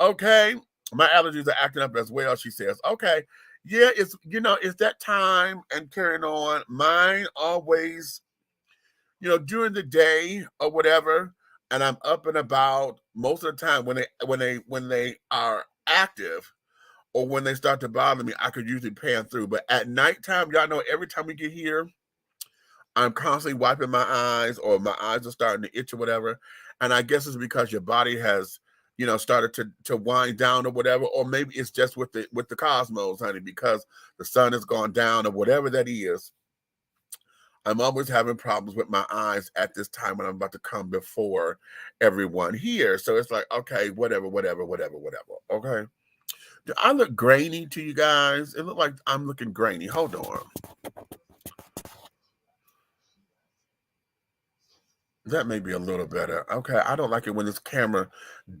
Okay, my allergies are acting up as well, she says. Okay, yeah, it's it's that time and carrying on. Mine always, during the day or whatever, and I'm up and about most of the time when they are active or when they start to bother me, I could usually pan through. But at nighttime, y'all know every time we get here, I'm constantly wiping my eyes or my eyes are starting to itch or whatever. And I guess it's because your body has, started to wind down or whatever, or maybe it's just with the cosmos, honey, because the sun has gone down or whatever that is. I'm always having problems with my eyes at this time when I'm about to come before everyone here. So it's like, okay, whatever. Okay. Do I look grainy to you guys? It look like I'm looking grainy. Hold on. That may be a little better. Okay. I don't like it when this camera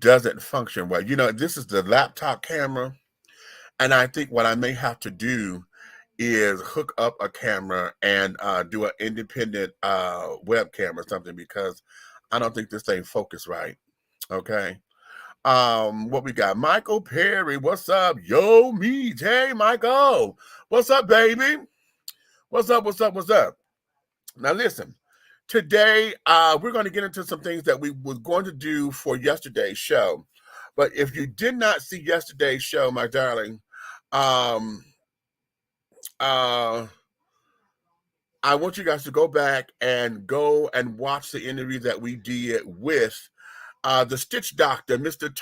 doesn't function well. This is the laptop camera. And I think what I may have to do is hook up a camera and do an independent webcam or something, because I don't think this thing focused right. Okay. What we got? Michael Perry, what's up? Yo, me, hey, Michael. What's up, baby? What's up? Now listen, today we're going to get into some things that we were going to do for yesterday's show. But if you did not see yesterday's show, my darling, I want you guys to go back and watch the interview that we did with the Stitch Doctor, Mr.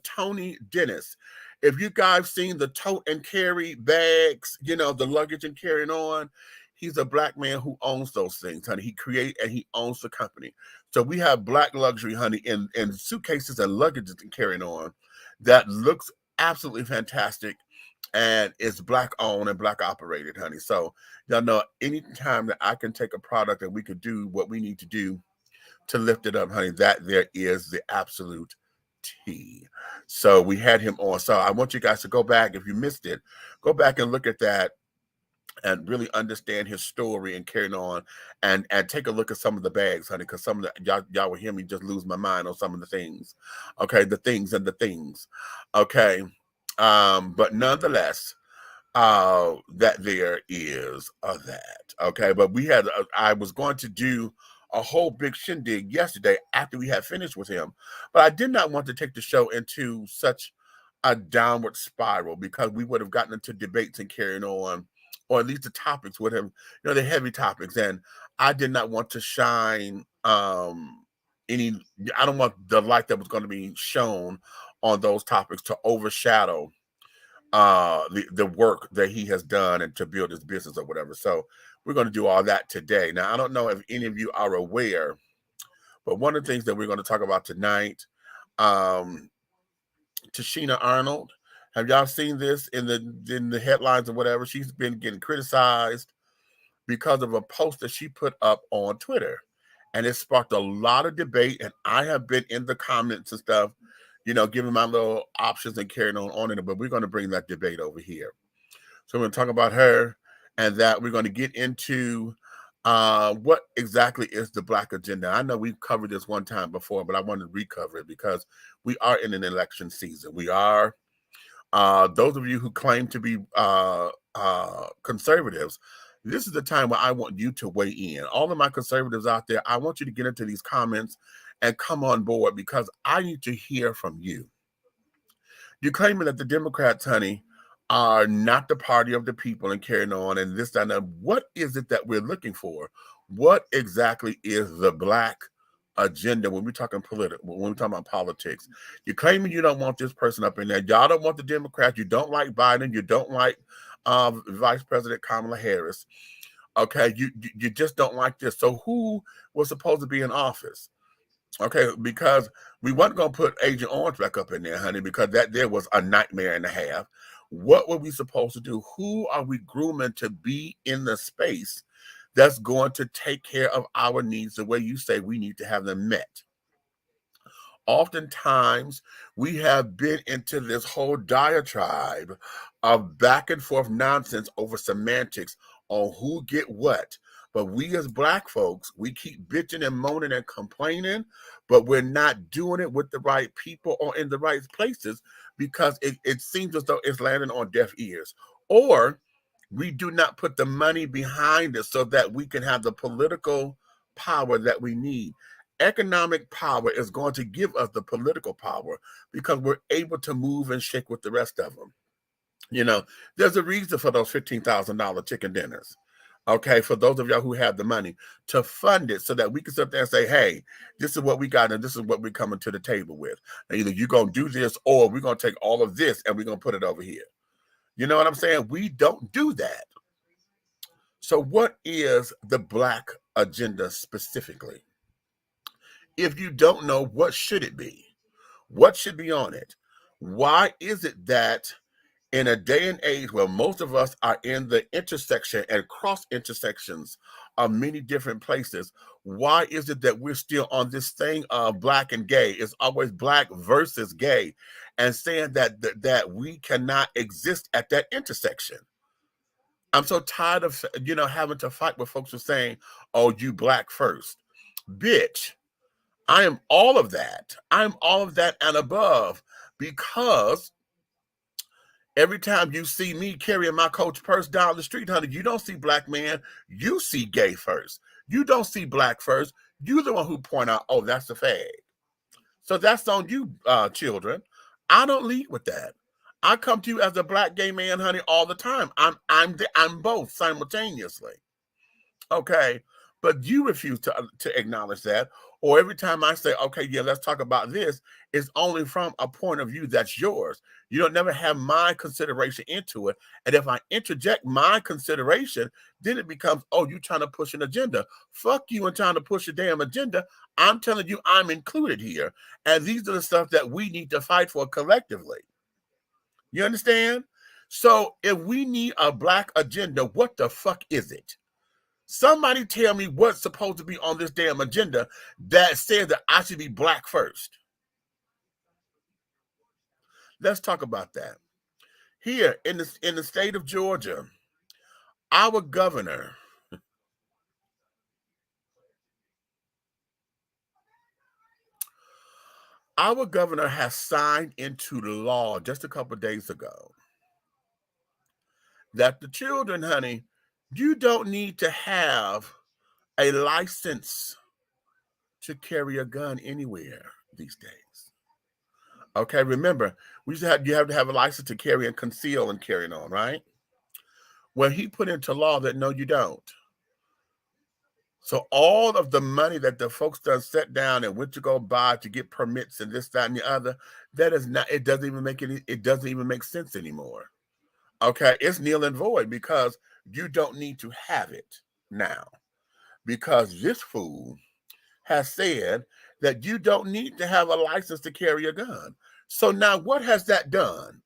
Tony Dennis. If you guys seen the tote and carry bags, the luggage and carrying on, he's a black man who owns those things, honey. He creates and he owns the company. So we have black luxury, honey, in suitcases and luggages and carrying on that looks absolutely fantastic. And it's black owned and black operated, honey. So y'all know anytime that I can take a product and we could do what we need to do to lift it up, honey, that there is the absolute tea. So we had him on. So I want you guys to go back. If you missed it, go back and look at that and really understand his story and carrying on, and take a look at some of the bags, honey, because some of the y'all will hear me just lose my mind on some of the things. Okay, the things. Okay. But nonetheless, that there is that. Okay, but I was going to do a whole big shindig yesterday after we had finished with him, but I did not want to take the show into such a downward spiral, because we would have gotten into debates and carrying on, or at least the topics would have, the heavy topics, and I did not want to shine any. I don't want the light that was going to be shown on those topics to overshadow the work that he has done and to build his business or whatever. So we're going to do all that today. Now, I don't know if any of you are aware, but one of the things that we're going to talk about tonight, TICHINA Arnold. Have y'all seen this in the headlines or whatever? She's been getting criticized because of a post that she put up on Twitter. And it sparked a lot of debate. And I have been in the comments and stuff, giving my little options and carrying on it. But we're going to bring that debate over here. So we're going to talk about her, and that we're going to get into what exactly is the Black agenda. I know we've covered this one time before, but I want to recover it because we are in an election season. We are. Those of you who claim to be conservatives, this is the time where I want you to weigh in. All of my conservatives out there, I want you to get into these comments and come on board, because I need to hear from you. You're claiming that the Democrats, honey, are not the party of the people and carrying on and this, that, and that. What is it that we're looking for? What exactly is the Black agenda when we're talking political, when we're talking about politics? You're claiming you don't want this person up in there. Y'all don't want the Democrats. You don't like Biden. You don't like Vice President Kamala Harris. Okay, you just don't like this. So who was supposed to be in office? Okay, because we weren't going to put Agent Orange back up in there, honey, because that there was a nightmare and a half. What were we supposed to do? Who are we grooming to be in the space that's going to take care of our needs the way you say we need to have them met? Oftentimes, we have been into this whole diatribe of back and forth nonsense over semantics on who get what. But we as Black folks, we keep bitching and moaning and complaining, but we're not doing it with the right people or in the right places because it seems as though it's landing on deaf ears. Or we do not put the money behind it so that we can have the political power that we need. Economic power is going to give us the political power because we're able to move and shake with the rest of them. You know, there's a reason for those $15,000 chicken dinners. Okay, for those of y'all who have the money to fund it so that we can sit there and say, hey, this is what we got and this is what we're coming to the table with. And either you're going to do this or we're going to take all of this and we're going to put it over here. You know what I'm saying? We don't do that. So what is the Black agenda specifically? If you don't know, what should it be? What should be on it? Why is it that in a day and age where most of us are in the intersection and cross intersections of many different places, why is it that we're still on this thing of Black and gay? It's always Black versus gay, and saying that we cannot exist at that intersection. I'm so tired of, you know, having to fight with folks who are saying, oh, you Black first. Bitch, I am all of that. I'm all of that and above, because every time you see me carrying my Coach purse down the street, honey, you don't see Black man, you see gay first. You don't see Black first. You're the one who point out, oh, that's a fag. So that's on you, children. I don't lead with that. I come to you as a Black gay man, honey, all the time. I'm both simultaneously. Okay, but you refuse to acknowledge that. Or every time I say, okay, yeah, let's talk about this, it's only from a point of view that's yours. You don't never have my consideration into it. And if I interject my consideration, then it becomes, oh, you trying to push an agenda. Fuck you and trying to push a damn agenda. I'm telling you, I'm included here. And these are the stuff that we need to fight for collectively. You understand? So if we need a Black agenda, what the fuck is it? Somebody tell me what's supposed to be on this damn agenda that says that I should be Black first. Let's talk about that. Here in the state of Georgia, our governor has signed into law just a couple of days ago that the children, honey, you don't need to have a license to carry a gun anywhere these days. Okay, remember, you have to have a license to carry and conceal and carry on, right? Well, he put into law that no, you don't. So all of the money that the folks done set down and went to go buy to get permits and this, that, and the other, that is not, it doesn't even make sense anymore. Okay, it's nil and void because you don't need to have it now. Because this fool has said that you don't need to have a license to carry a gun. So now what has that done?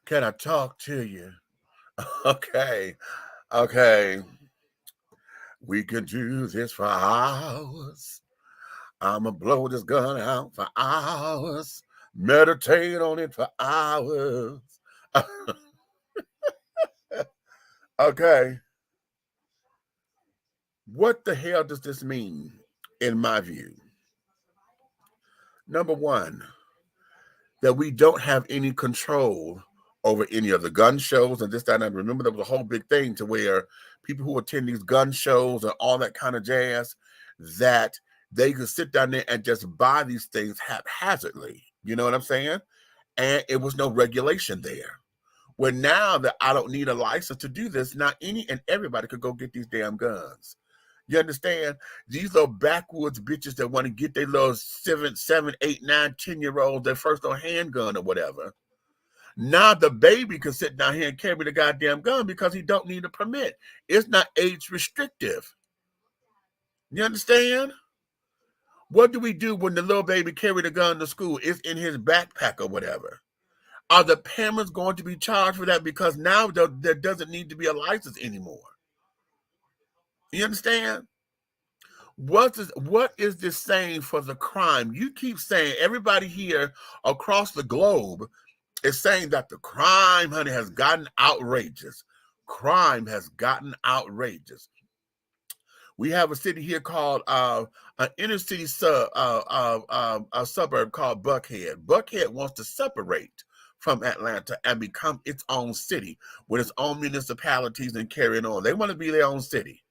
Can I talk to you? Okay. We can do this for hours. I'ma blow this gun out for hours. Meditate on it for hours. Okay. What the hell does this mean, in my view? Number one, that we don't have any control over any of the gun shows and this, that, and that. Remember, there was a whole big thing to where people who attend these gun shows and all that kind of jazz, that they could sit down there and just buy these things haphazardly. You know what I'm saying? And it was no regulation there. Where now that I don't need a license to do this, now any and everybody could go get these damn guns. You understand? These are backwoods bitches that want to get their little 7, 8, 9, 10-year-olds their first little handgun or whatever. Now the baby can sit down here and carry the goddamn gun because he don't need a permit. It's not age restrictive. You understand? What do we do when the little baby carry the gun to school? It's in his backpack or whatever. Are the parents going to be charged for that? Because now there doesn't need to be a license anymore. You understand? What is this saying for the crime? You keep saying, everybody here across the globe is saying that the crime, honey, has gotten outrageous. crime has gotten outrageous. We have a city here called an inner city a suburb called Buckhead. Buckhead wants to separate from Atlanta and become its own city with its own municipalities and carrying on. They want to be their own city,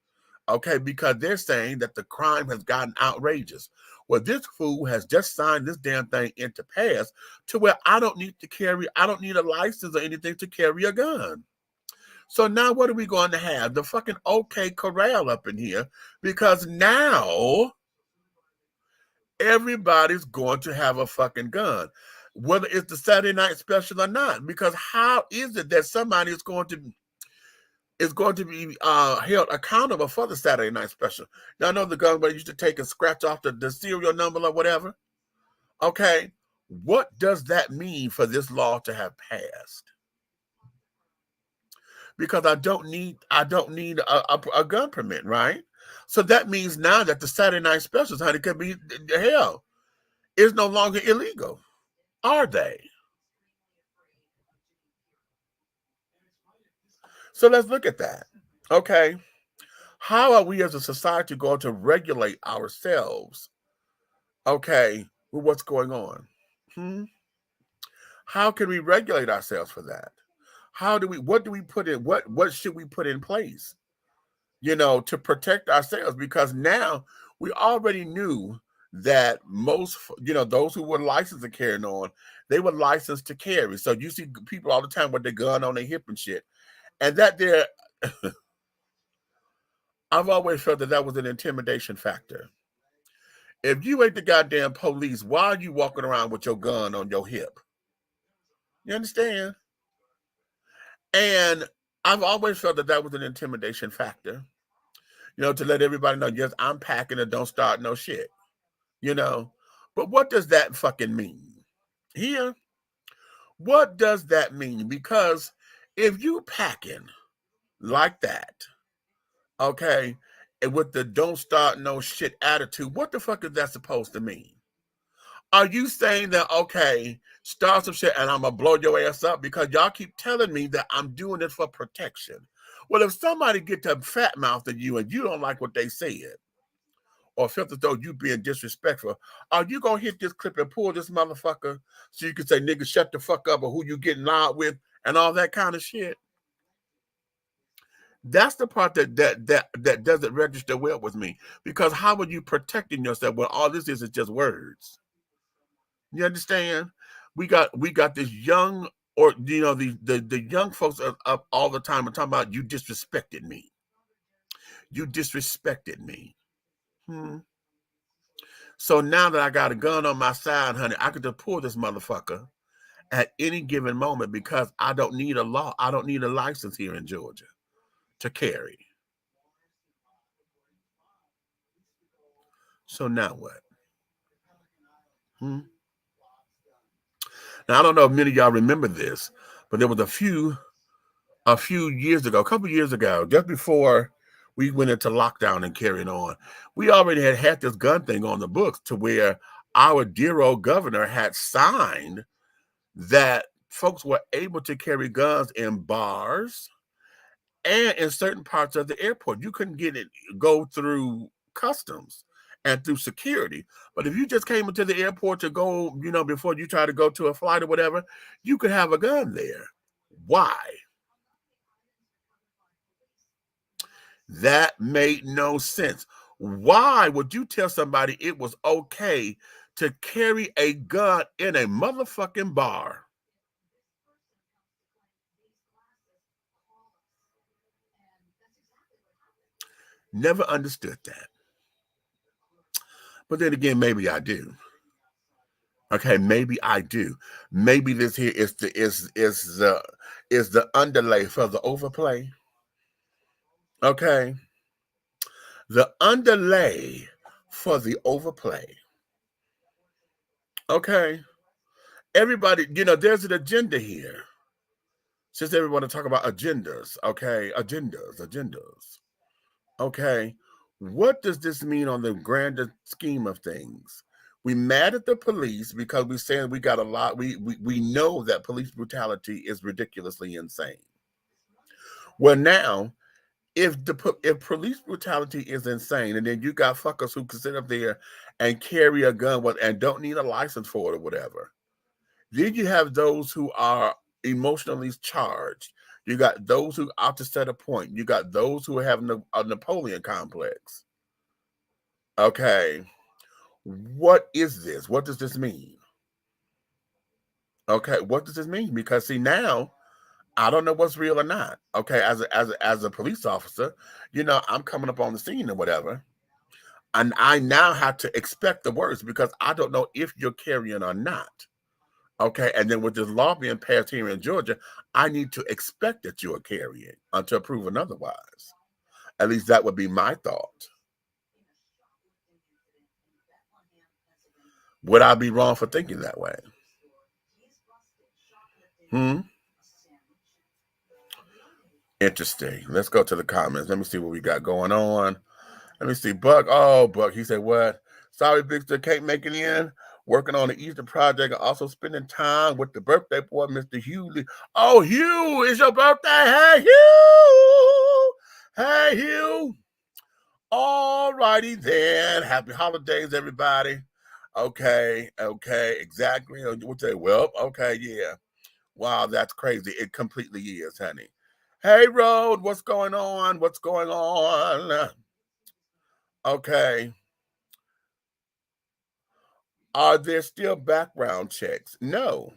okay, because they're saying that the crime has gotten outrageous. Well, this fool has just signed this damn thing into pass to where I don't need a license or anything to carry a gun. So now what are we going to have? The fucking OK Corral up in here, because now everybody's going to have a fucking gun, whether it's the Saturday night special or not. Because how is it that somebody is going to be held accountable for the Saturday night special? Now, I know the gun used to take and scratch off the serial number or whatever. Okay, what does that mean for this law to have passed? Because I don't need a gun permit, right? So that means now that the Saturday night specials, honey, could be hell, is no longer illegal, are they? So let's look at that. Okay, how are we as a society going to regulate ourselves? Okay, with what's going on? How can we regulate ourselves for that? What do we put in? What should we put in place, to protect ourselves? Because now we already knew that most, those who were licensed to carry on, they were licensed to carry. So you see people all the time with their gun on their hip and shit. And that there, I've always felt that was an intimidation factor. If you ain't the goddamn police, why are you walking around with your gun on your hip? You understand? And I've always felt that was an intimidation factor, to let everybody know, yes, I'm packing and don't start no shit, But what does that fucking mean? Here, what does that mean? Because if you packing like that, okay, and with the don't start no shit attitude, what the fuck is that supposed to mean? Are you saying that, okay, start some shit and I'm going to blow your ass up because y'all keep telling me that I'm doing it for protection? Well, if somebody gets a fat mouth at you and you don't like what they said or felt as though you being disrespectful, are you going to hit this clip and pull this motherfucker so you can say, nigga, shut the fuck up, or who you getting loud with and all that kind of shit? That's the part that doesn't register well with me, because how are you protecting yourself when all this is just words? You understand? We got this young, or the young folks up all the time and talking about, you disrespected me. You disrespected me. So now that I got a gun on my side, honey, I could just pull this motherfucker at any given moment because I don't need a law. I don't need a license here in Georgia to carry. So now what? Now, I don't know if many of y'all remember this, but there was a few years ago, a couple years ago, just before we went into lockdown and carrying on, we already had this gun thing on the books to where our dear old governor had signed that folks were able to carry guns in bars and in certain parts of the airport. You couldn't go through customs and through security. But if you just came into the airport to go, before you try to go to a flight or whatever, you could have a gun there. Why? That made no sense. Why would you tell somebody it was okay to carry a gun in a motherfucking bar? Never understood that. But then again, maybe I do. Okay, maybe I do. Maybe this here is the underlay for the overplay. Okay. The underlay for the overplay. Okay. Everybody, there's an agenda here. Since everyone to talk about agendas, okay? Agendas. Okay. What does this mean on the grander scheme of things? We mad at the police because we're saying we got a lot. We know that police brutality is ridiculously insane. Well, now, if police brutality is insane, and then you got fuckers who can sit up there and carry a gun and don't need a license for it or whatever, then you have those who are emotionally charged. You got those who out to set a point. You got those who have a Napoleon complex. Okay, what is this? What does this mean? Okay, what does this mean? Because see, now I don't know what's real or not. Okay, as a police officer, I'm coming up on the scene or whatever, and I now have to expect the worst because I don't know if you're carrying or not. Okay, and then with this law being passed here in Georgia, I need to expect that you are carrying until proven otherwise. At least that would be my thought. Would I be wrong for thinking that way? Interesting. Let's go to the comments. Let me see what we got going on. Let me see. Buck. Oh, Buck. He said, what? Sorry, Bigster, can't make it in. Working on the Easter project and also spending time with the birthday boy, Mr. Hughley. Oh, Hugh, it's your birthday. Hey, Hugh. Hey, Hugh. All righty then. Happy holidays, everybody. Okay, exactly. We'll say, well, okay, yeah. Wow, that's crazy. It completely is, honey. Hey, Road, what's going on? What's going on? Okay. Are there still background checks? No.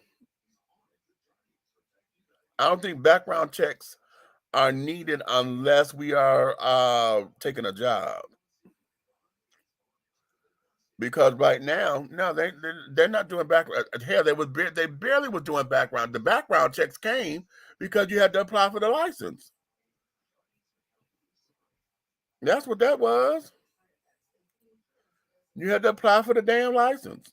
I don't think background checks are needed unless we are taking a job. Because right now, no, they're not doing background. Hell, they barely were doing background. The background checks came because you had to apply for the license. That's what that was. You had to apply for the damn license.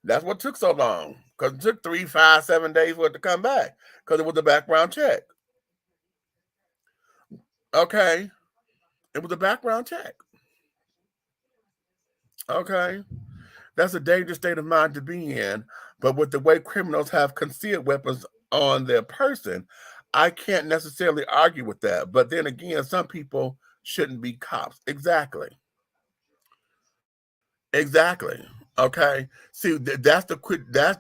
That's what took so long. Because it took 3, 5, 7 days for it to come back. Because it was a background check. Okay. It was a background check. Okay. That's a dangerous state of mind to be in. But with the way criminals have concealed weapons on their person, I can't necessarily argue with that. But then again, some people shouldn't be cops. Exactly. Okay. See, that's the quid. There's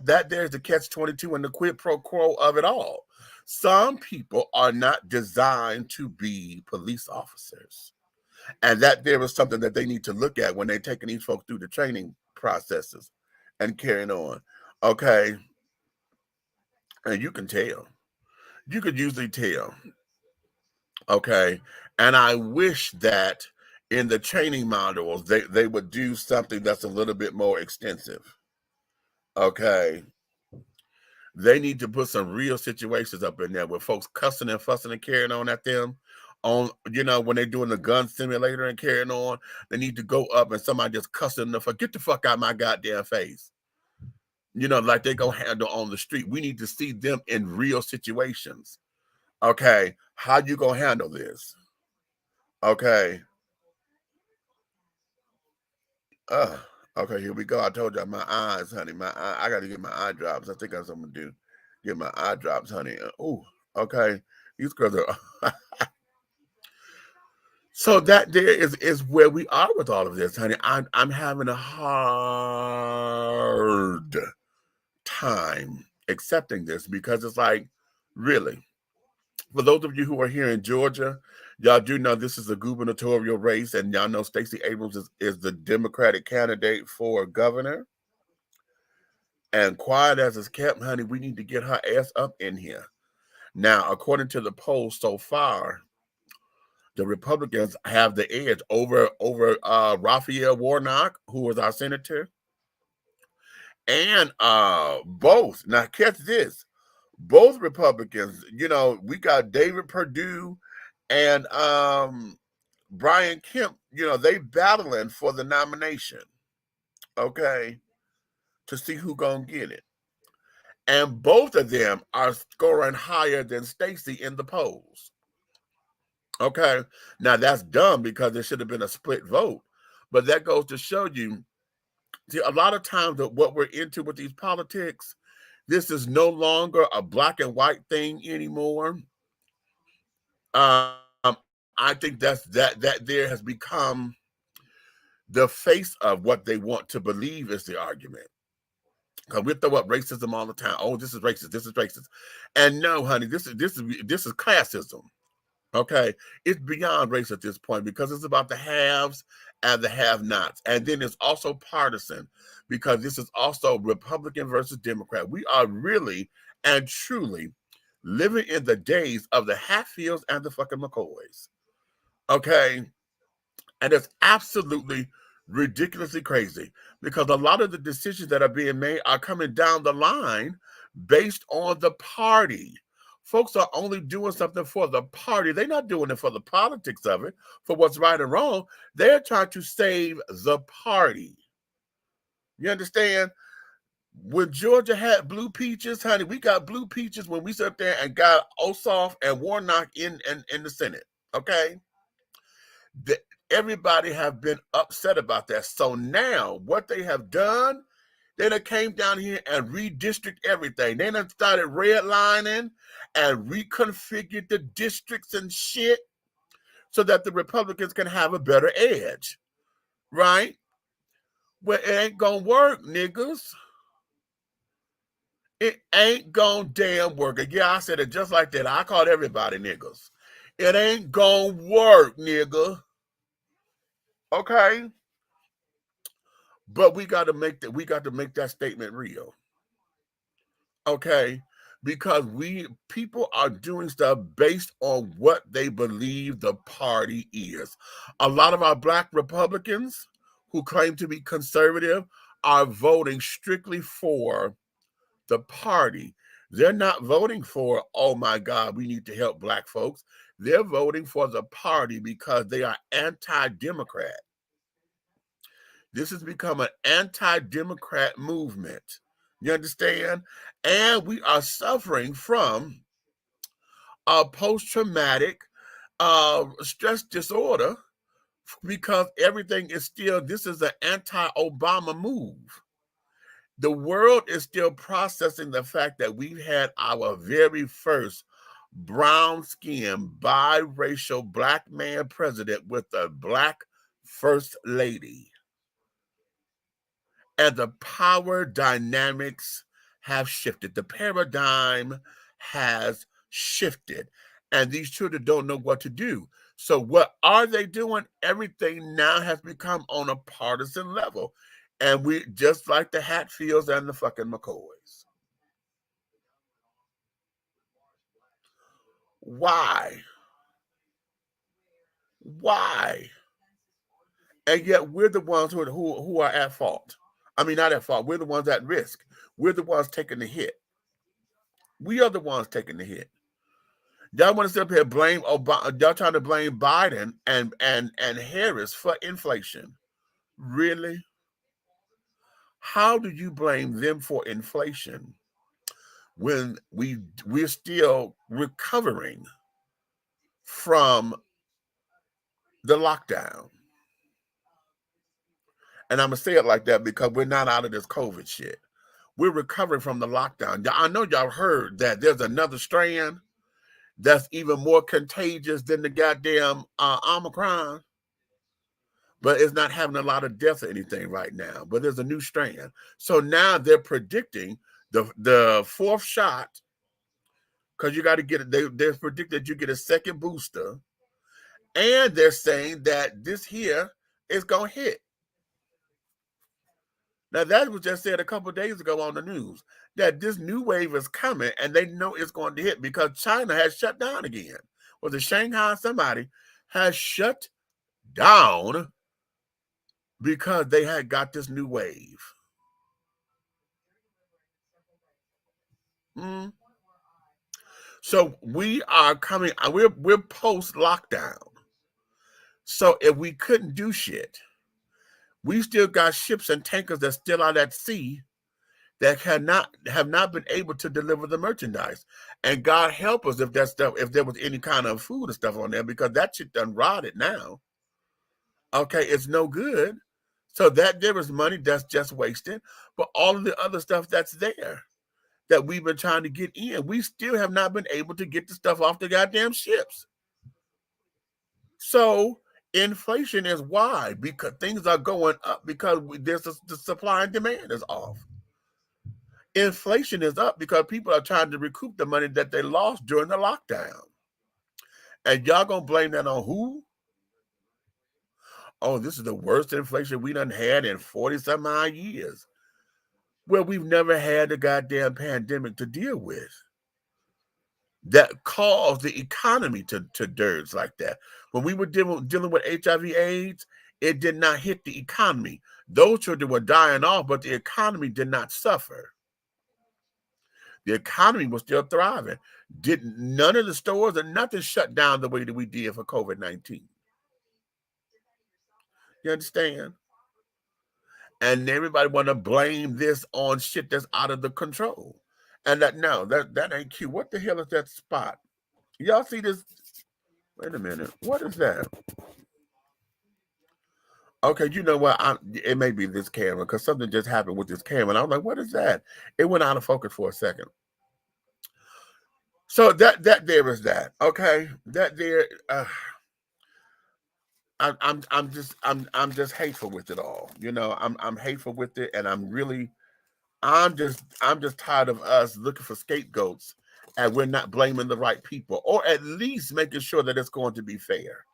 the catch-22 and the quid pro quo of it all. Some people are not designed to be police officers. And that there is something that they need to look at when they're taking these folks through the training processes and carrying on. Okay. And you can tell. You could usually tell. Okay. And I wish that in the training modules, they would do something that's a little bit more extensive. Okay. They need to put some real situations up in there with folks cussing and fussing and carrying on at them. On, when they're doing the gun simulator and carrying on, they need to go up and somebody just cussing the fuck, get the fuck out of my goddamn face. Like they go handle on the street. We need to see them in real situations. Okay. How you gonna handle this? Okay. Okay, here we go. I told you my eyes, honey. I got to get my eye drops. I think that's what I'm gonna do. Get my eye drops, honey. Oh, okay. These girls are. So that there is where we are with all of this, honey. I'm having a hard time accepting this because it's like, really. For those of you who are here in Georgia, y'all do know this is a gubernatorial race, and y'all know Stacey Abrams is the Democratic candidate for governor. And quiet as it's kept, honey, we need to get her ass up in here. Now, according to the polls so far, the Republicans have the edge over Raphael Warnock, who was our senator, and both. Now, catch this. Both Republicans, we got David Perdue and Brian Kemp, they battling for the nomination, okay, to see who gonna get it. And both of them are scoring higher than Stacey in the polls. Okay, now that's dumb because there should have been a split vote, but that goes to show you, see, a lot of times that what we're into with these politics, this is no longer a black and white thing anymore. I think that there has become the face of what they want to believe is the argument. Because we throw up racism all the time. Oh, this is racist. This is racist. And no, honey, this is classism. Okay, it's beyond race at this point because it's about the haves and the have-nots, and then it's also partisan because this is also Republican versus Democrat. We are really and truly living in the days of the Hatfields and the fucking McCoys. Okay, and it's absolutely ridiculously crazy because a lot of the decisions that are being made are coming down the line based on the party. Folks are only doing something for the party. They're not doing it for the politics of it, for what's right and wrong. They're trying to save the party. You understand? When Georgia had blue peaches, honey, we got blue peaches when we sat there and got Ossoff and Warnock in the Senate. Okay? Everybody have been upset about that. So now what they have done, they done came down here and redistrict everything. They done started redlining and reconfigured the districts and shit so that the Republicans can have a better edge, right? Well, it ain't gonna work, niggas. It ain't gonna damn work. Yeah, I said it just like that. I called everybody niggas. It ain't gonna work, nigga. Okay? But we got to make that statement real. Okay? Because people are doing stuff based on what they believe the party is. A lot of our Black Republicans who claim to be conservative are voting strictly for the party. They're not voting for, oh my God, we need to help Black folks. They're voting for the party because they are anti-Democrat. This has become an anti-Democrat movement. You understand? And we are suffering from a post-traumatic stress disorder because everything is still, this is an anti-Obama move. The world is still processing the fact that we've had our very first brown-skinned, biracial Black man president with a Black first lady. And the power dynamics have shifted. The paradigm has shifted. And these children don't know what to do. So what are they doing? Everything now has become on a partisan level. And we just like the Hatfields and the fucking McCoys. Why? Why? And yet we're the ones who are at fault. I mean, not at fault. We're the ones at risk. We're the ones taking the hit. We are the ones taking the hit. Y'all want to sit up here blame Obama? Y'all trying to blame Biden and Harris for inflation? Really? How do you blame them for inflation when we're still recovering from the lockdown? And I'm going to say it like that because we're not out of this COVID shit. We're recovering from the lockdown. I know y'all heard that there's another strand that's even more contagious than the goddamn Omicron. But it's not having a lot of deaths or anything right now. But there's a new strand. So now they're predicting the fourth shot, because you got to get it. They're predicting that you get a second booster. And they're saying that this here is going to hit. Now, that was just said a couple of days ago on the news, that this new wave is coming, and they know it's going to hit because China has shut down again. Was it Shanghai? Somebody has shut down because they had got this new wave. So we are coming, we're post-lockdown. So if we couldn't do shit, we still got ships and tankers that's still out at sea that have not been able to deliver the merchandise. And God help us if there was any kind of food and stuff on there, because that shit done rotted now. Okay, it's no good. So that there is money that's just wasted. But all of the other stuff that's there that we've been trying to get in, we still have not been able to get the stuff off the goddamn ships. So inflation is why, because things are going up because the supply and demand is off. Inflation is up because people are trying to recoup the money that they lost during the lockdown. And y'all gonna blame that on who? Oh, this is the worst inflation we done had in 40 some odd years. Well, we've never had a goddamn pandemic to deal with that caused the economy to dirge like that. When we were dealing with HIV/AIDS, it did not hit the economy. Those children were dying off, but the economy did not suffer. The economy was still thriving. None of the stores and nothing shut down the way that we did for COVID-19. You understand? And everybody want to blame this on shit that's out of the control. And that ain't cute. What the hell is that spot? Y'all see this? Wait a minute. What is that? Okay, you know what? It may be this camera because something just happened with this camera. And I was like, what is that? It went out of focus for a second. So that there is that. Okay. That there I'm just hateful with it all. You know, I'm hateful with it, and I'm just tired of us looking for scapegoats and we're not blaming the right people, or at least making sure that it's going to be fair.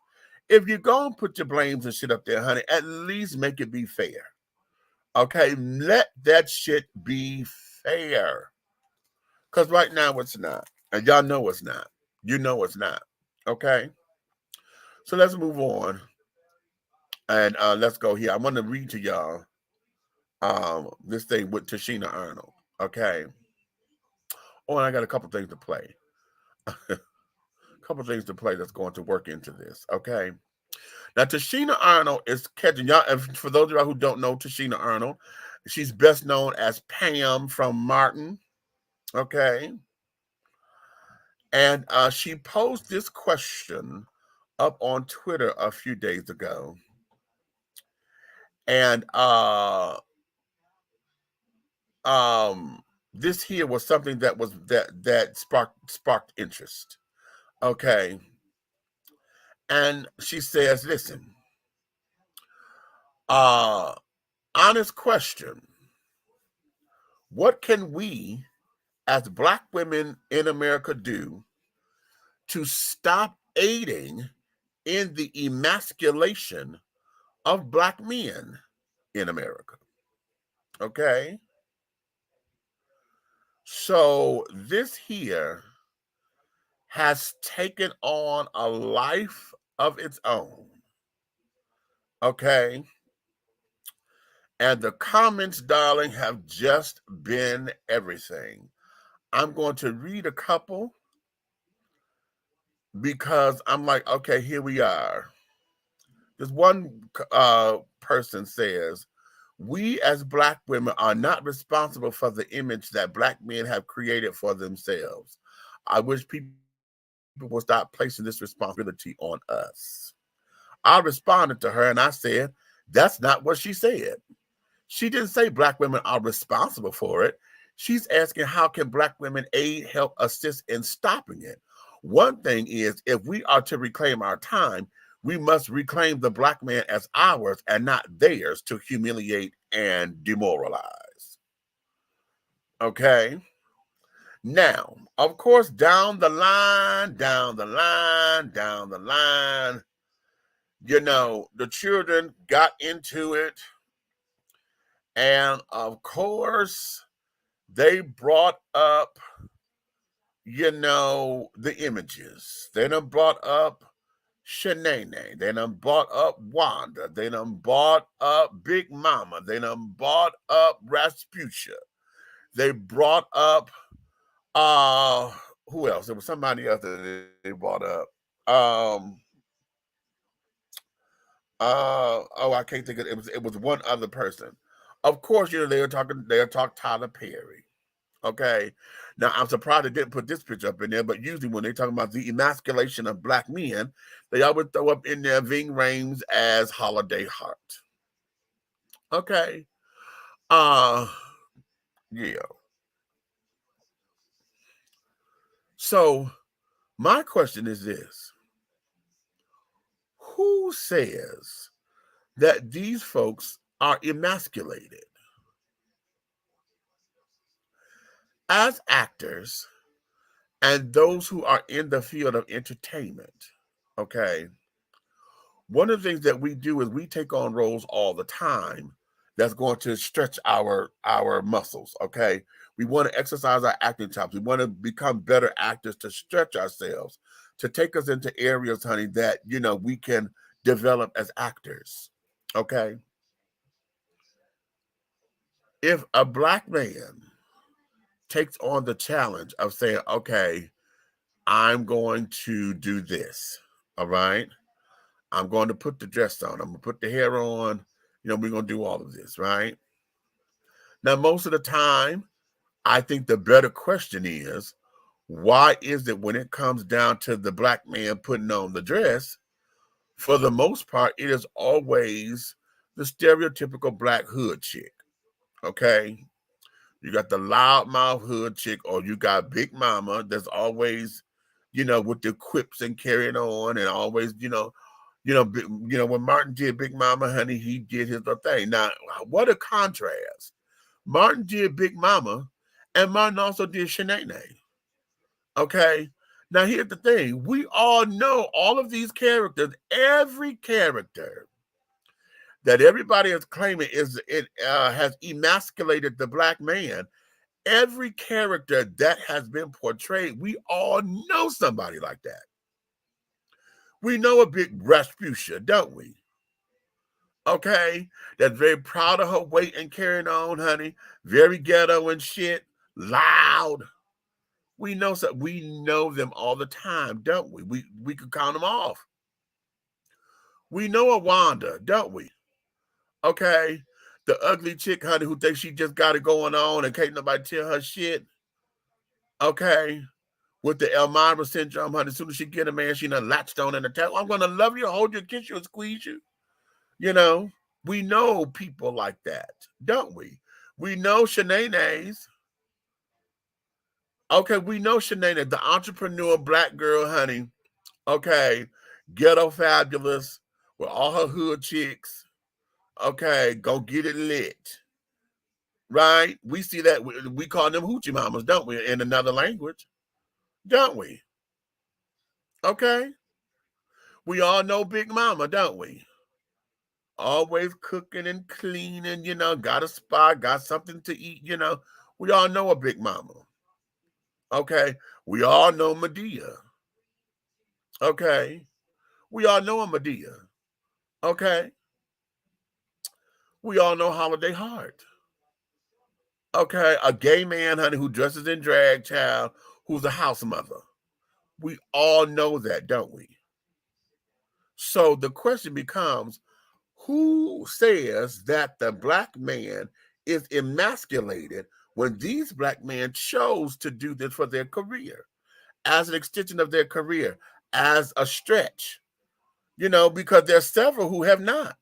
If you're going to put your blames and shit up there, honey, at least make it be fair. Okay? Let that shit be fair. Because right now it's not. And y'all know it's not. You know it's not. Okay? So let's move on. And let's go here. I want to read to y'all this thing with TICHINA Arnold. Okay? Oh, and I got a couple things to play. Couple things to play that's going to work into this. Okay? Now, TICHINA Arnold is catching y'all. And for those of y'all who don't know TICHINA Arnold, she's best known as Pam from Martin. Okay. And she posed this question up on Twitter a few days ago. And this here was something that sparked interest. Okay. And she says, listen, honest question. What can we as Black women in America do to stop aiding in the emasculation of Black men in America? Okay. So this here has taken on a life of its own. Okay. And the comments, darling, have just been everything. I'm going to read a couple because I'm like, okay, here we are. This one person says, we as Black women are not responsible for the image that Black men have created for themselves. I wish people will stop placing this responsibility on us. I responded to her and I said, that's not what she said. She didn't say Black women are responsible for it. She's asking, how can Black women aid, help, assist in stopping it? One thing is, if we are to reclaim our time, we must reclaim the Black man as ours and not theirs to humiliate and demoralize. Okay? Now, of course, down the line, you know, the children got into it. And of course, they brought up, you know, the images. They done brought up Shanae. They done brought up Wanda. They done brought up Big Mama. They done brought up Rasputia. They brought up who else? There was somebody else that they brought up. I can't think of it. It was one other person. Of course, you know, they'll talk Tyler Perry. Okay. Now I'm surprised they didn't put this picture up in there, but usually when they talk about the emasculation of Black men, they always throw up in there Ving Rhames as Holiday Heart. Okay. Yeah. So my question is this. who says that these folks are emasculated? As actors and those who are in the field of entertainment, okay, one of the things that we do is we take on roles all the time that's going to stretch our muscles, okay? We want to exercise our acting chops. We want to become better actors to stretch ourselves, to take us into areas, honey, that, you know, we can develop as actors, okay? If a Black man takes on the challenge of saying, okay, I'm going to do this, all right? I'm going to put the dress on. I'm going to put the hair on. You know, we're going to do all of this, right? Now, most of the time, I think the better question is, why is it when it comes down to the Black man putting on the dress, for the most part, it is always the stereotypical Black hood chick, okay? You got the loudmouth hood chick, or you got Big Mama that's always, you know, with the quips and carrying on, and always, when Martin did Big Mama, honey, he did his other thing. Now, what a contrast. Martin did Big Mama, and Martin also did Shanae. Okay? Now, here's the thing. We all know all of these characters, every character that everybody is claiming has emasculated the Black man. Every character that has been portrayed, we all know somebody like that. We know a big Rasputia, don't we? Okay? That's very proud of her weight and carrying on, honey. Very ghetto and shit. Loud. We know them all the time, don't we? We could count them off. We know a Wanda, don't we? Okay? The ugly chick, honey, who thinks she just got it going on and can't nobody tell her shit. Okay? With the Elmira syndrome, honey, as soon as she get a man, she done latched on and attack. I'm gonna love you, hold you, kiss you, and squeeze you. You know, we know people like that, don't we? We know Shanae's. Okay, we know Shanae, the entrepreneur Black girl, honey. Okay, ghetto fabulous with all her hood chicks. Okay, go get it lit. Right? We see that. We call them hoochie mamas, don't we? In another language, don't we? Okay. We all know Big Mama, don't we? Always cooking and cleaning, you know, got a spot, got something to eat, you know. We all know a Big Mama. Okay. We all know Medea. Okay. We all know a Medea. Okay. We all know Holiday Heart. Okay. A gay man, honey, who dresses in drag, child, who's a house mother. We all know that, don't we? So the question becomes, who says that the Black man is emasculated when these Black men chose to do this for their career, as an extension of their career, as a stretch? You know, because there's several who have not.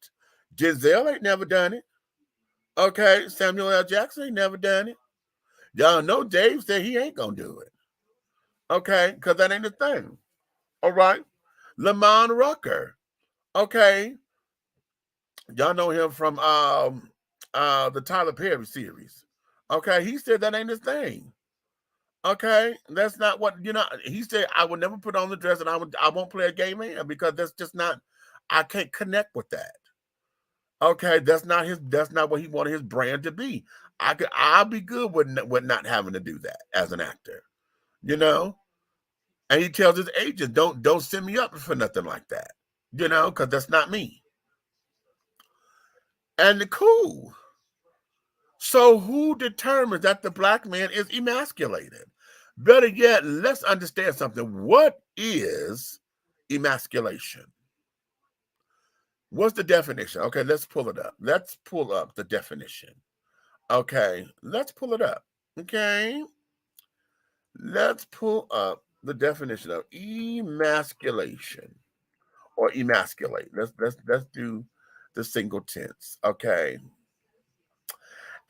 Giselle ain't never done it. Okay, Samuel L. Jackson ain't never done it. Y'all know Dave said he ain't gonna do it. Okay, because that ain't the thing. All right. Lamont Rucker. Okay. Y'all know him from the Tyler Perry series. Okay, he said that ain't his thing. Okay, that's not what, you know. He said, I would never put on the dress, and I won't play a gay man, because that's just not. I can't connect with that. Okay, that's not what he wanted his brand to be. I'll be good with not having to do that as an actor, you know. And he tells his agent, don't send me up for nothing like that, you know, because that's not me. And cool. So who determines that the Black man is emasculated? Better yet, let's understand something. What is emasculation? What's the definition? Okay, let's pull it up. Let's pull up the definition. Okay, let's pull it up. Okay. Let's pull up the definition of emasculation, or emasculate. Let's do the single tense. Okay.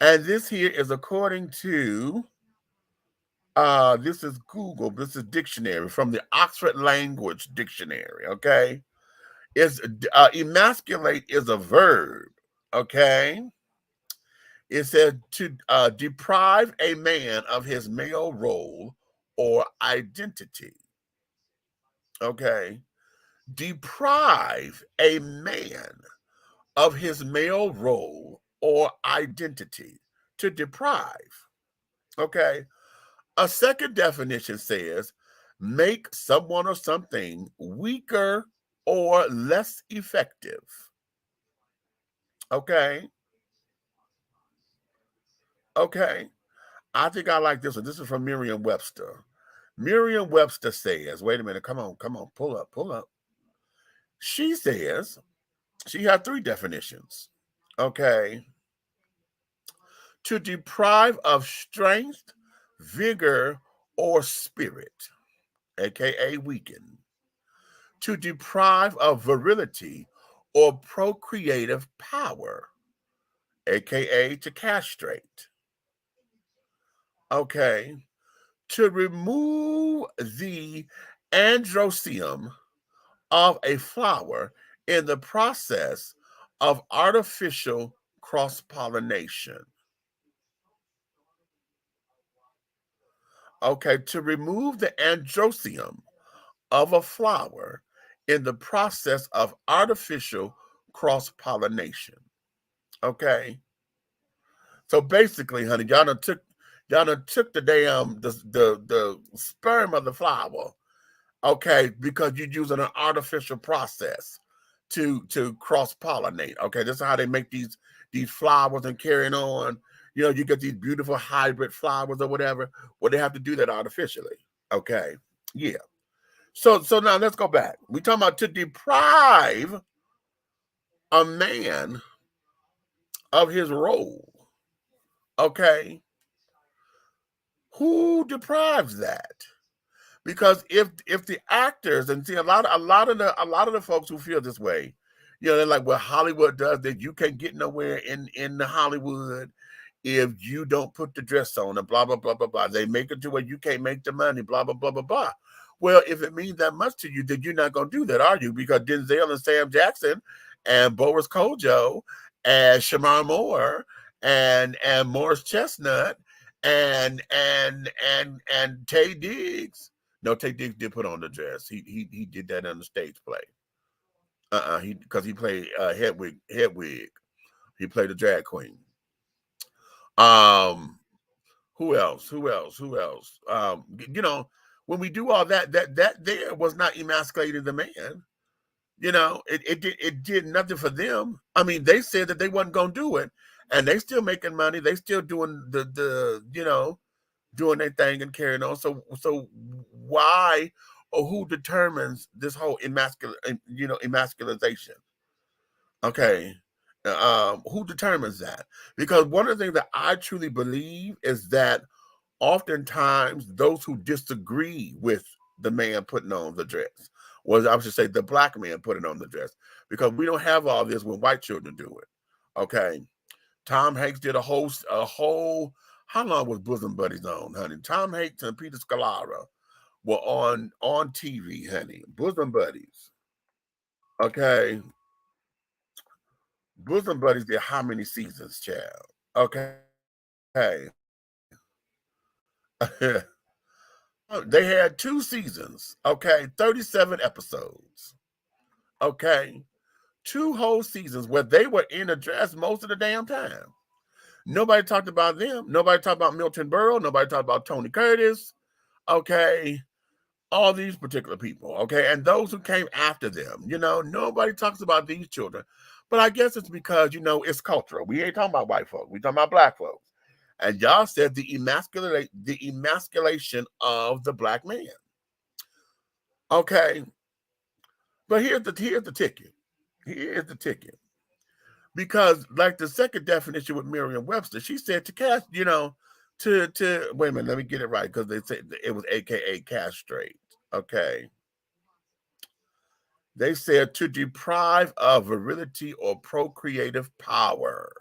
And this here is according to this is Google, this is dictionary from the Oxford Language Dictionary. Okay. is emasculate is a verb. Okay. It says to deprive a man of his male role or identity. Okay. Deprive a man of his male role or identity. To deprive. Okay. A second definition says make someone or something weaker or less effective. Okay. Okay. I think I like this one. This is from Merriam-Webster. Merriam-Webster says, wait a minute, come on, pull up. She says, she had three definitions. Okay. To deprive of strength, vigor, or spirit, aka weaken. To deprive of virility or procreative power, aka to castrate. Okay. To remove the androecium of a flower in the process of artificial cross-pollination. Okay, to remove the androecium of a flower in the process of artificial cross-pollination. Okay. So basically, honey, y'all done took the damn the sperm of the flower, okay, because you're using an artificial process to cross-pollinate. Okay, this is how they make these flowers and carrying on. You know, you get these beautiful hybrid flowers or whatever. Well, they have to do that artificially. Okay. Yeah. So now let's go back. We talking about to deprive a man of his role. Okay. Who deprives that? Because if the actors, and see a lot of the folks who feel this way, you know, they're like, well, Hollywood does that. You can't get nowhere in the Hollywood if you don't put the dress on and blah blah blah blah blah. They make it to where you can't make the money, blah blah blah blah blah. Well, if it means that much to you, then you're not gonna do that, are you? Because Denzel and Sam Jackson and Boris Kojo and Shamar Moore and Morris Chestnut and Tay Diggs. No, Tay Diggs did put on the dress. He did that on the stage play. Because he played Hedwig. He played a drag queen. Who else? You know, when we do all that there was not emasculating the man. You know, it did nothing for them. I mean, they said that they wasn't gonna do it, and they still making money. They still doing the you know, doing their thing and carrying on. So why or who determines this whole emasculization? Okay. Who determines that? Because one of the things that I truly believe is that oftentimes those who disagree with the man putting on the dress, or I should say the black man putting on the dress, because we don't have all this when white children do it. Okay. Tom Hanks did a whole how long was Bosom Buddies on, honey? Tom Hanks and Peter Scolaro were on TV, honey. Bosom Buddies. Okay. Bosom Buddies did how many seasons, child? Okay. They had 2 seasons, okay, 37 episodes. Okay. 2 whole seasons where they were in a dress most of the damn time. Nobody talked about them. Nobody talked about Milton Berle. Nobody talked about Tony Curtis. Okay. All these particular people. Okay. And those who came after them. You know, nobody talks about these children. But I guess it's because, you know, it's cultural. We ain't talking about white folks. We talking about black folks. And y'all said the emasculation of the black man. Okay. But here's the ticket. Here's the ticket. Because like the second definition with Merriam-Webster, she said to cast, you know, to wait a minute, let me get it right, because they said it was AKA castrate. Okay. They said to deprive of virility or procreative power.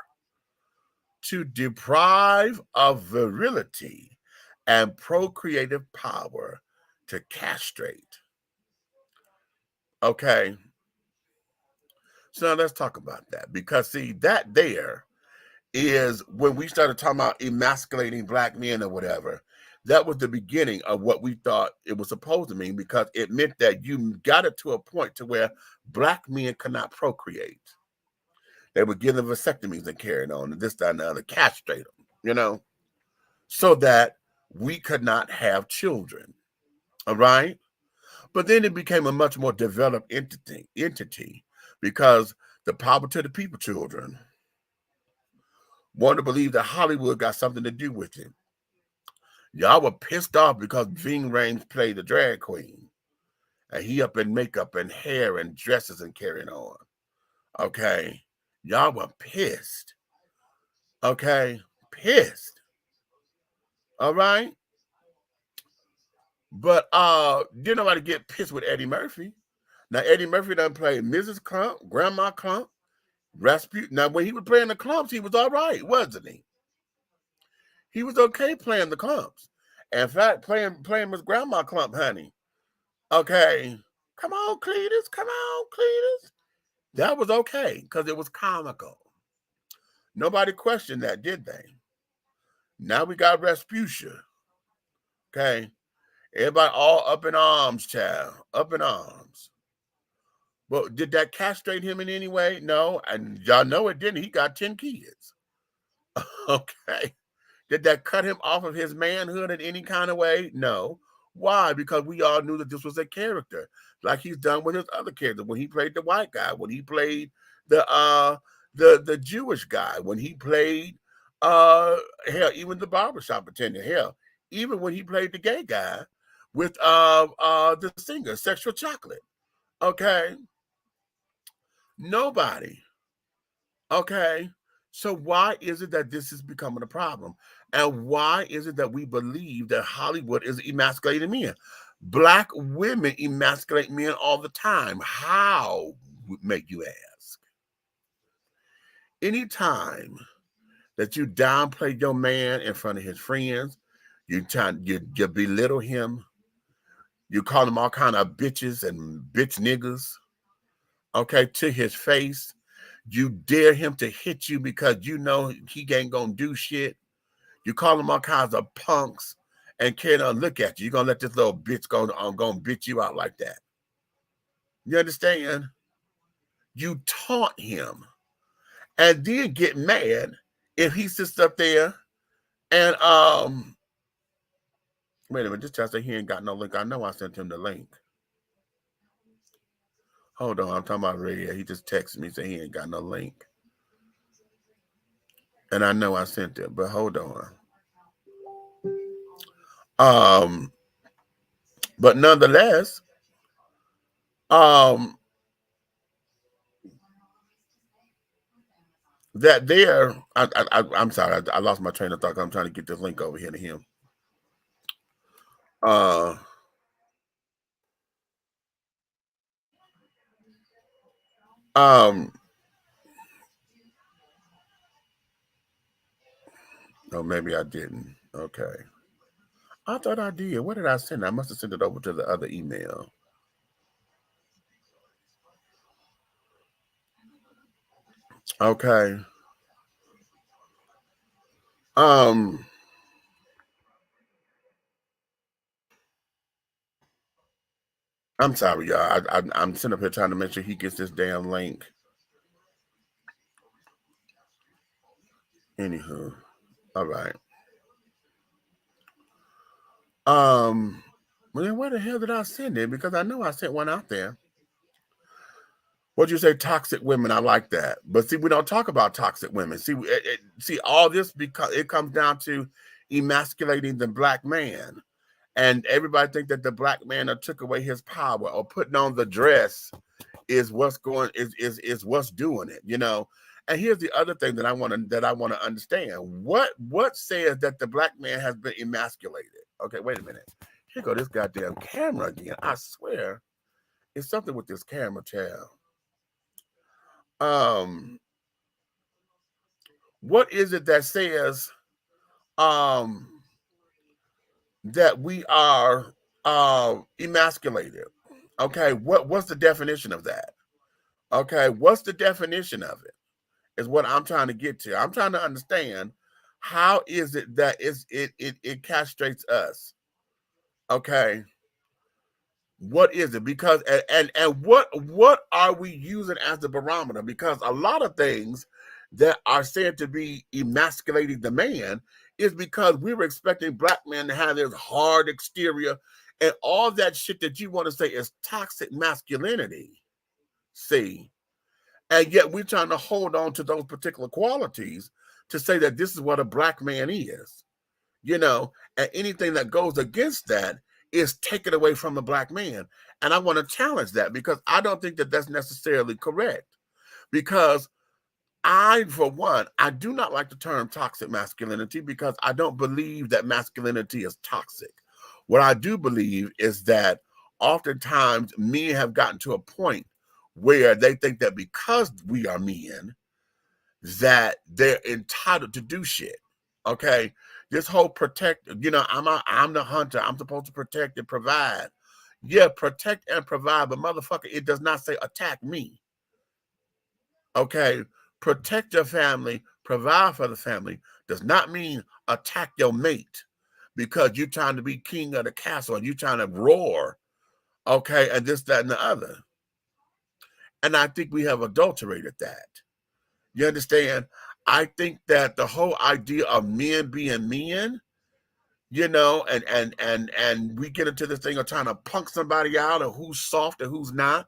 To deprive of virility and procreative power, to castrate. Okay. So now let's talk about that, because see, that there is when we started talking about emasculating black men or whatever. That was the beginning of what we thought it was supposed to mean, because it meant that you got it to a point to where black men could not procreate. They were given vasectomies and carrying on, and this, that, and the other, castrate them, so that we could not have children. All right. But then it became a much more developed entity, because the power to the people children wanted to believe that Hollywood got something to do with it. Y'all were pissed off because Ving Rhames played the drag queen, and he up in makeup and hair and dresses and carrying on. Okay. Y'all were pissed. Okay. Pissed. All right. But didn't nobody get pissed with Eddie Murphy. Now, Eddie Murphy done played Mrs. Clump, Grandma Clump, Rasputin. Now, when he was playing the Clumps, he was all right, wasn't he? He was okay playing the Clumps. In fact, playing Miss Grandma Clump, honey. Okay. Come on, Cletus. Come on, Cletus. That was okay, because it was comical. Nobody questioned that, did they? Now we got Rasputia. Okay. Everybody all up in arms, child. Up in arms. Well, did that castrate him in any way? No. And y'all know it didn't. He got 10 kids. Okay. Did that cut him off of his manhood in any kind of way? No. Why? Because we all knew that this was a character, like he's done with his other characters. When he played the white guy, when he played the Jewish guy, when he played hell, even the barbershop attendant, hell, even when he played the gay guy with the singer, Sexual Chocolate. Okay. Nobody. Okay. So why is it that this is becoming a problem? And why is it that we believe that Hollywood is emasculating men? Black women emasculate men all the time. How, make you ask? Anytime that you downplay your man in front of his friends, you belittle him, you call him all kind of bitches and bitch niggas, okay, to his face. You dare him to hit you because you know he ain't gonna do shit. You call him all kinds of punks, and can't look at you. You're gonna let this little bitch gonna bitch you out like that. You understand? You taunt him, and then get mad if he sits up there and wait a minute, this child said he ain't got no link. I know I sent him the link. Hold on, I'm talking about radio. He just texted me saying he ain't got no link. And I know I sent it, but hold on. But nonetheless, that there, I'm sorry, I lost my train of thought. I'm trying to get this link over here to him. No, maybe I didn't. Okay. I thought I did. What did I send? I must have sent it over to the other email. Okay. I'm sorry, y'all. I'm sitting up here trying to make sure he gets this damn link. Anywho, all right. Well, then where the hell did I send it? Because I know I sent one out there. What'd you say? Toxic women. I like that. But see, we don't talk about toxic women. See, all this because it comes down to emasculating the black man, and everybody think that the black man took away his power, or putting on the dress is what's what's doing it. And here's the other thing that I want to understand. What says that the black man has been emasculated? Okay, wait a minute. Here go this goddamn camera again. I swear, it's something with this camera, child. What is it that says that we are emasculated? Okay, what's the definition of that? Okay, what's the definition of it? Is what I'm trying to get to. I'm trying to understand how is it that it castrates us. Okay, what is it? Because and what are we using as the barometer? Because a lot of things that are said to be emasculating the man is because we were expecting black men to have this hard exterior and all that shit that you want to say is toxic masculinity. See, and yet we're trying to hold on to those particular qualities to say that this is what a black man is, and anything that goes against that is taken away from the black man. And I want to challenge that because I don't think that that's necessarily correct. Because for one, I do not like the term toxic masculinity because I don't believe that masculinity is toxic. What I do believe is that oftentimes men have gotten to a point where they think that because we are men, that they're entitled to do shit. Okay, this whole protect, I'm the hunter. I'm supposed to protect and provide. Yeah, protect and provide, but motherfucker, it does not say attack me. Okay, protect your family, provide for the family does not mean attack your mate because you're trying to be king of the castle and you're trying to roar. Okay, and this, that, and the other. And I think we have adulterated that. You understand? I think that the whole idea of men being men, and we get into this thing of trying to punk somebody out or who's soft and who's not.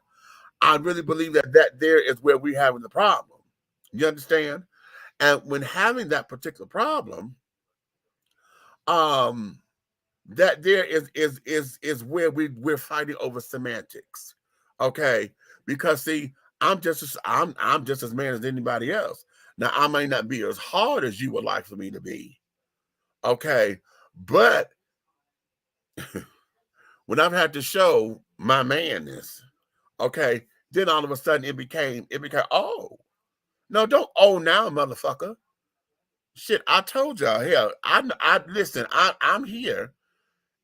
I really believe that there is where we're having the problem. You understand? And when having that particular problem, that there is where we're fighting over semantics. Okay, because see, I'm just as man as anybody else. Now I may not be as hard as you would like for me to be. Okay, but when I've had to show my manness, okay, then all of a sudden it became oh no, don't now, motherfucker. Shit, I told y'all. Hell, I listen. I'm here.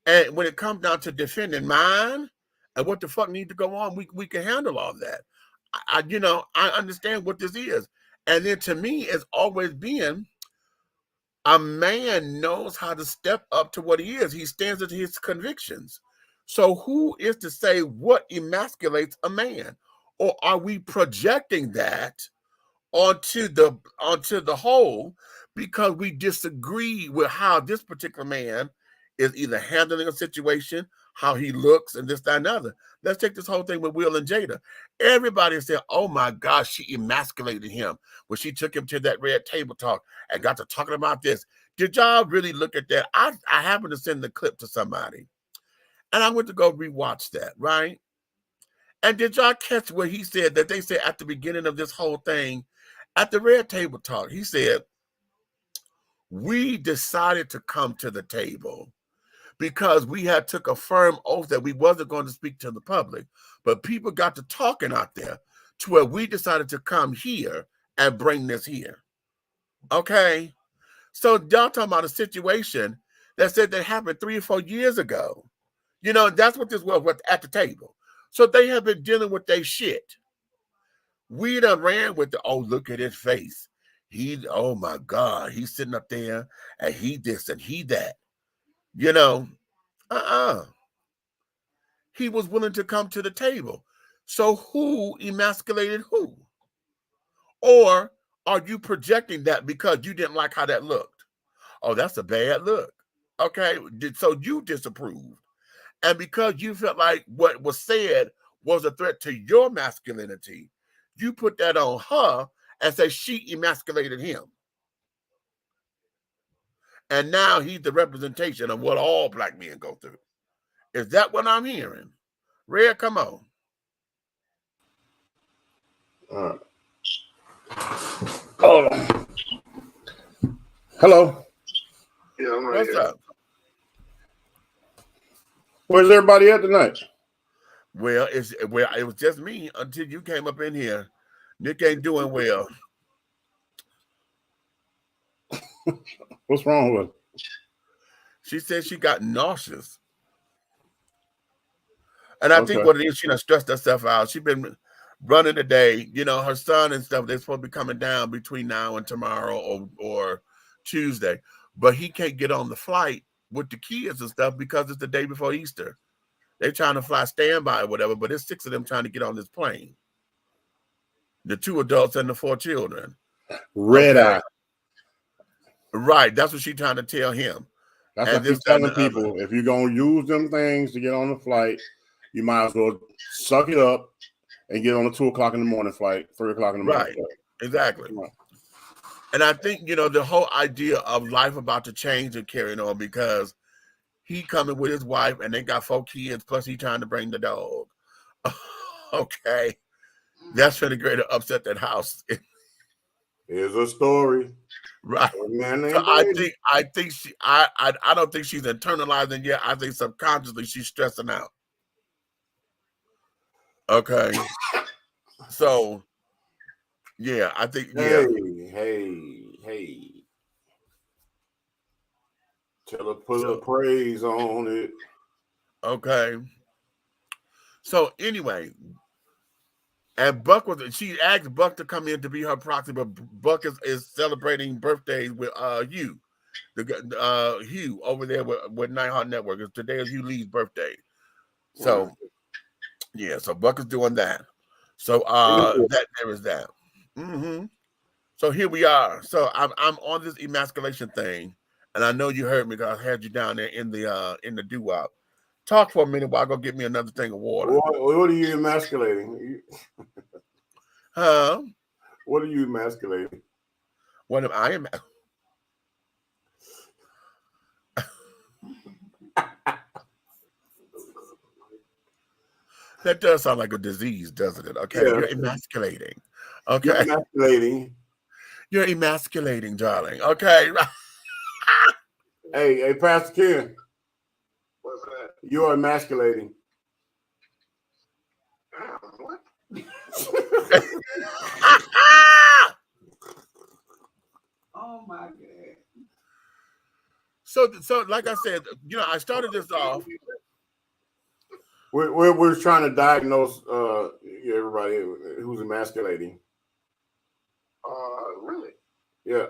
And when it comes down to defending mine and what the fuck need to go on, we can handle all that. I understand what this is. And then to me, it's always been a man knows how to step up to what he is. He stands to his convictions. So who is to say what emasculates a man? Or are we projecting that onto the whole because we disagree with how this particular man is either handling a situation, how he looks, and this, that, and other. Let's take this whole thing with Will and Jada. Everybody said, oh my gosh, she emasculated him when she took him to that red table talk and got to talking about this. Did y'all really look at that? I happened to send the clip to somebody and I went to go rewatch that, right? And did y'all catch what he said that they said at the beginning of this whole thing at the red table talk? He said, we decided to come to the table because we had took a firm oath that we wasn't going to speak to the public. But people got to talking out there to where we decided to come here and bring this here. Okay? So y'all talking about a situation that said that happened 3 or 4 years ago. That's what this was at the table. So they have been dealing with their shit. We done ran with the, oh, look at his face. Oh my God, he's sitting up there and he this and he that. He was willing to come to the table. So who emasculated who? Or are you projecting that because you didn't like how that looked? Oh, that's a bad look. Okay, so you disapproved. And because you felt like what was said was a threat to your masculinity, you put that on her and say she emasculated him. And now he's the representation of what all black men go through. Is that what I'm hearing? Red, come on. All right. Hold on. Hello. Yeah, I'm right What's here. up? Where's everybody at tonight? Well, it was just me until you came up in here. Nick ain't doing well. What's wrong with her? She said she got nauseous. And I think what it is, she done stressed herself out. She been running the day. You know, her son and stuff, they're supposed to be coming down between now and tomorrow or Tuesday. But he can't get on the flight with the kids and stuff because it's the day before Easter. They're trying to fly standby or whatever, but there's 6 of them trying to get on this plane. The 2 adults and the 4 children. Red eye. Right. That's what she's trying to tell him. That's what she's telling people. If you're going to use them things to get on the flight, you might as well suck it up and get on a 2 o'clock in the morning flight, 3 o'clock in the morning flight. Exactly. Right. And I think, you know, the whole idea of life about to change and carrying on because he coming with his wife and they got 4 kids, plus he trying to bring the dog. Okay. That's really great to upset that house. Here's a story. Right. So I don't think she's internalizing yet. I think subconsciously she's stressing out. Okay. So yeah, I think Hey. Tell her put a praise on it. Okay. So anyway, and Buck she asked Buck to come in to be her proxy, but Buck is celebrating birthdays with Hugh. Hugh over there with Nighthawk Network. Today is Hugh Lee's birthday. So yeah, so Buck is doing that. So there is that. So here we are. So I'm on this emasculation thing, and I know you heard me because I had you down there in the doo-wop. Talk for a minute while I go get me another thing of water. What are you emasculating? Huh? What are you emasculating? What am I? That does sound like a disease, doesn't it? Okay, yeah. You're emasculating. Okay, you're emasculating. You're emasculating, darling. Okay. Hey, Pastor Ken. What's that? You're emasculating. What? Oh my God. So like I said, you know, I started this off. We're trying to diagnose everybody who's emasculating. Really? Yeah.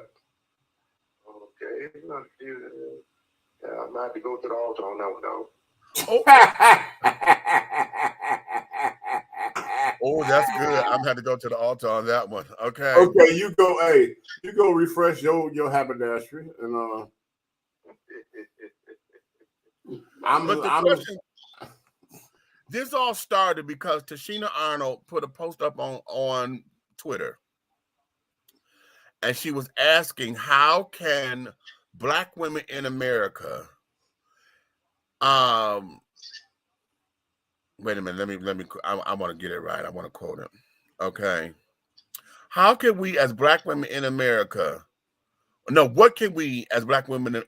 Okay. Yeah, I'm gonna have to go to the altar on that one, though. Oh, that's good. I'm gonna have to go to the altar on that one. Okay. Okay, you go. Hey, you go refresh your haberdashery, and This all started because TICHINA Arnold put a post up on Twitter, and she was asking how can Black women in America wait a minute, let me I want to get it right. I want to quote it. Okay. How can we as Black women in America, what can we as Black women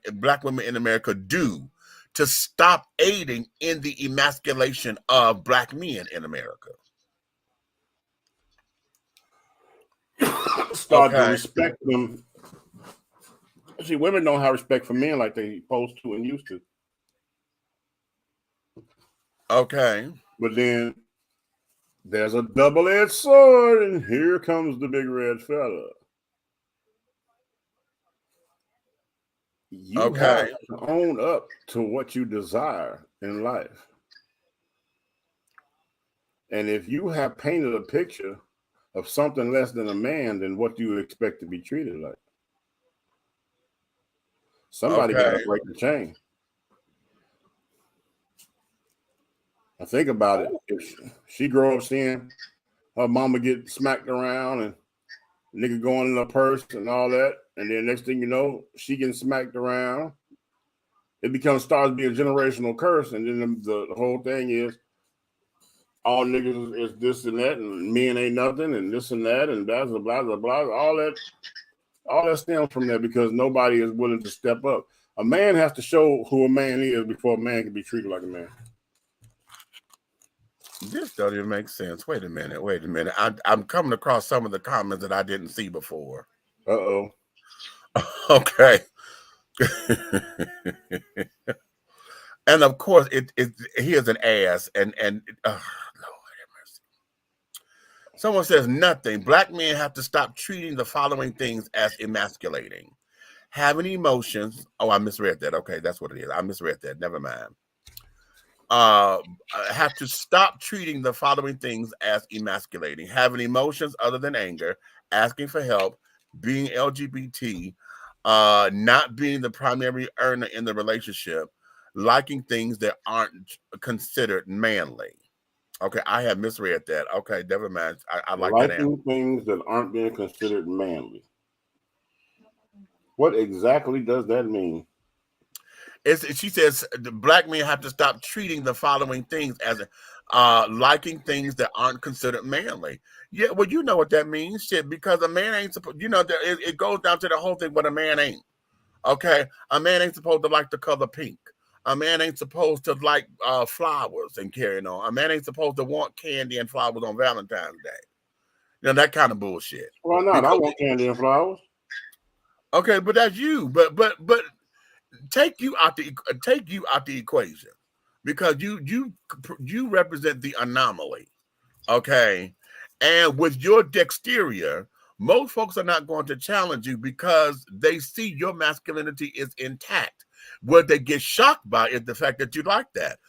in America do to stop aiding in the emasculation of Black men in America? Start to respect them. See, women don't have respect for men like they supposed to and used to. Okay. But then there's a double-edged sword, and here comes the big red fella. You have to own up to what you desire in life. And if you have painted a picture of something less than a man, then what do you expect to be treated like? Somebody got to break the chain. I think about it. If she grow up seeing her mama get smacked around and nigga going in her purse and all that, and then next thing you know, she getting smacked around, it starts to be a generational curse. And then the whole thing is all niggas is this and that, and men ain't nothing, and this and that, and blah, blah, blah, blah, blah. All that stems from that because nobody is willing to step up. A man has to show who a man is before a man can be treated like a man. This doesn't even make sense. Wait a minute. I'm coming across some of the comments that I didn't see before. Uh-oh. Okay. And of course, he is an ass, and Lord have mercy. Someone says nothing. Black men have to stop treating the following things as emasculating. Having emotions. Oh, I misread that. Okay, that's what it is. I misread that. Never mind. Have to stop treating the following things as emasculating. Having emotions other than anger, asking for help, being LGBT, not being the primary earner in the relationship, liking things that aren't considered manly. Okay, I have misread that. Okay, never mind. I like that answer. Liking things that aren't being considered manly. What exactly does that mean? She says the black men have to stop treating the following things as liking things that aren't considered manly. Yeah, well, you know what that means, shit. Because a man ain't supposed. You know, it goes down to the whole thing. What a man ain't. Okay, a man ain't supposed to like the color pink. A man ain't supposed to like flowers and carrying on. A man ain't supposed to want candy and flowers on Valentine's Day. You know, that kind of bullshit. Why not? Because, I want candy and flowers. okay, but that's you. But take you out the equation, because you represent the anomaly. Okay, and with your dexteria, most folks are not going to challenge you because they see your masculinity is intact. What they get shocked by is the fact that you like that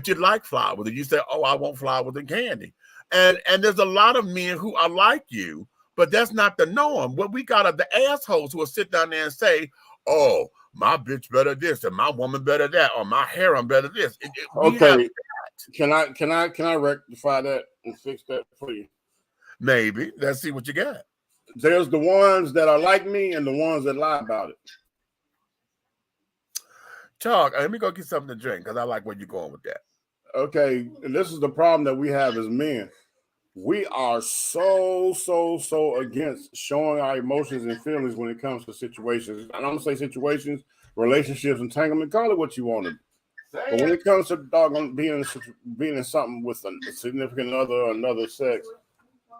you like flowers, and you say, "Oh, I want flowers and candy." And there's a lot of men who are like you, but that's not the norm. What we got are the assholes who will sit down there and say, "Oh, my bitch better this, and my woman better that, or my harem better this." Okay, can I rectify that and fix that for you? Maybe. Let's see what you got. There's the ones that are like me and the ones that lie about it. Talk. Let me go get something to drink because I like where you're going with that. Okay, and this is the problem that we have as men. We are so against showing our emotions and feelings when it comes to situations. I don't say situations, relationships, entanglement, call it what you want to. But when it comes to doggone being in something with a significant other or another sex,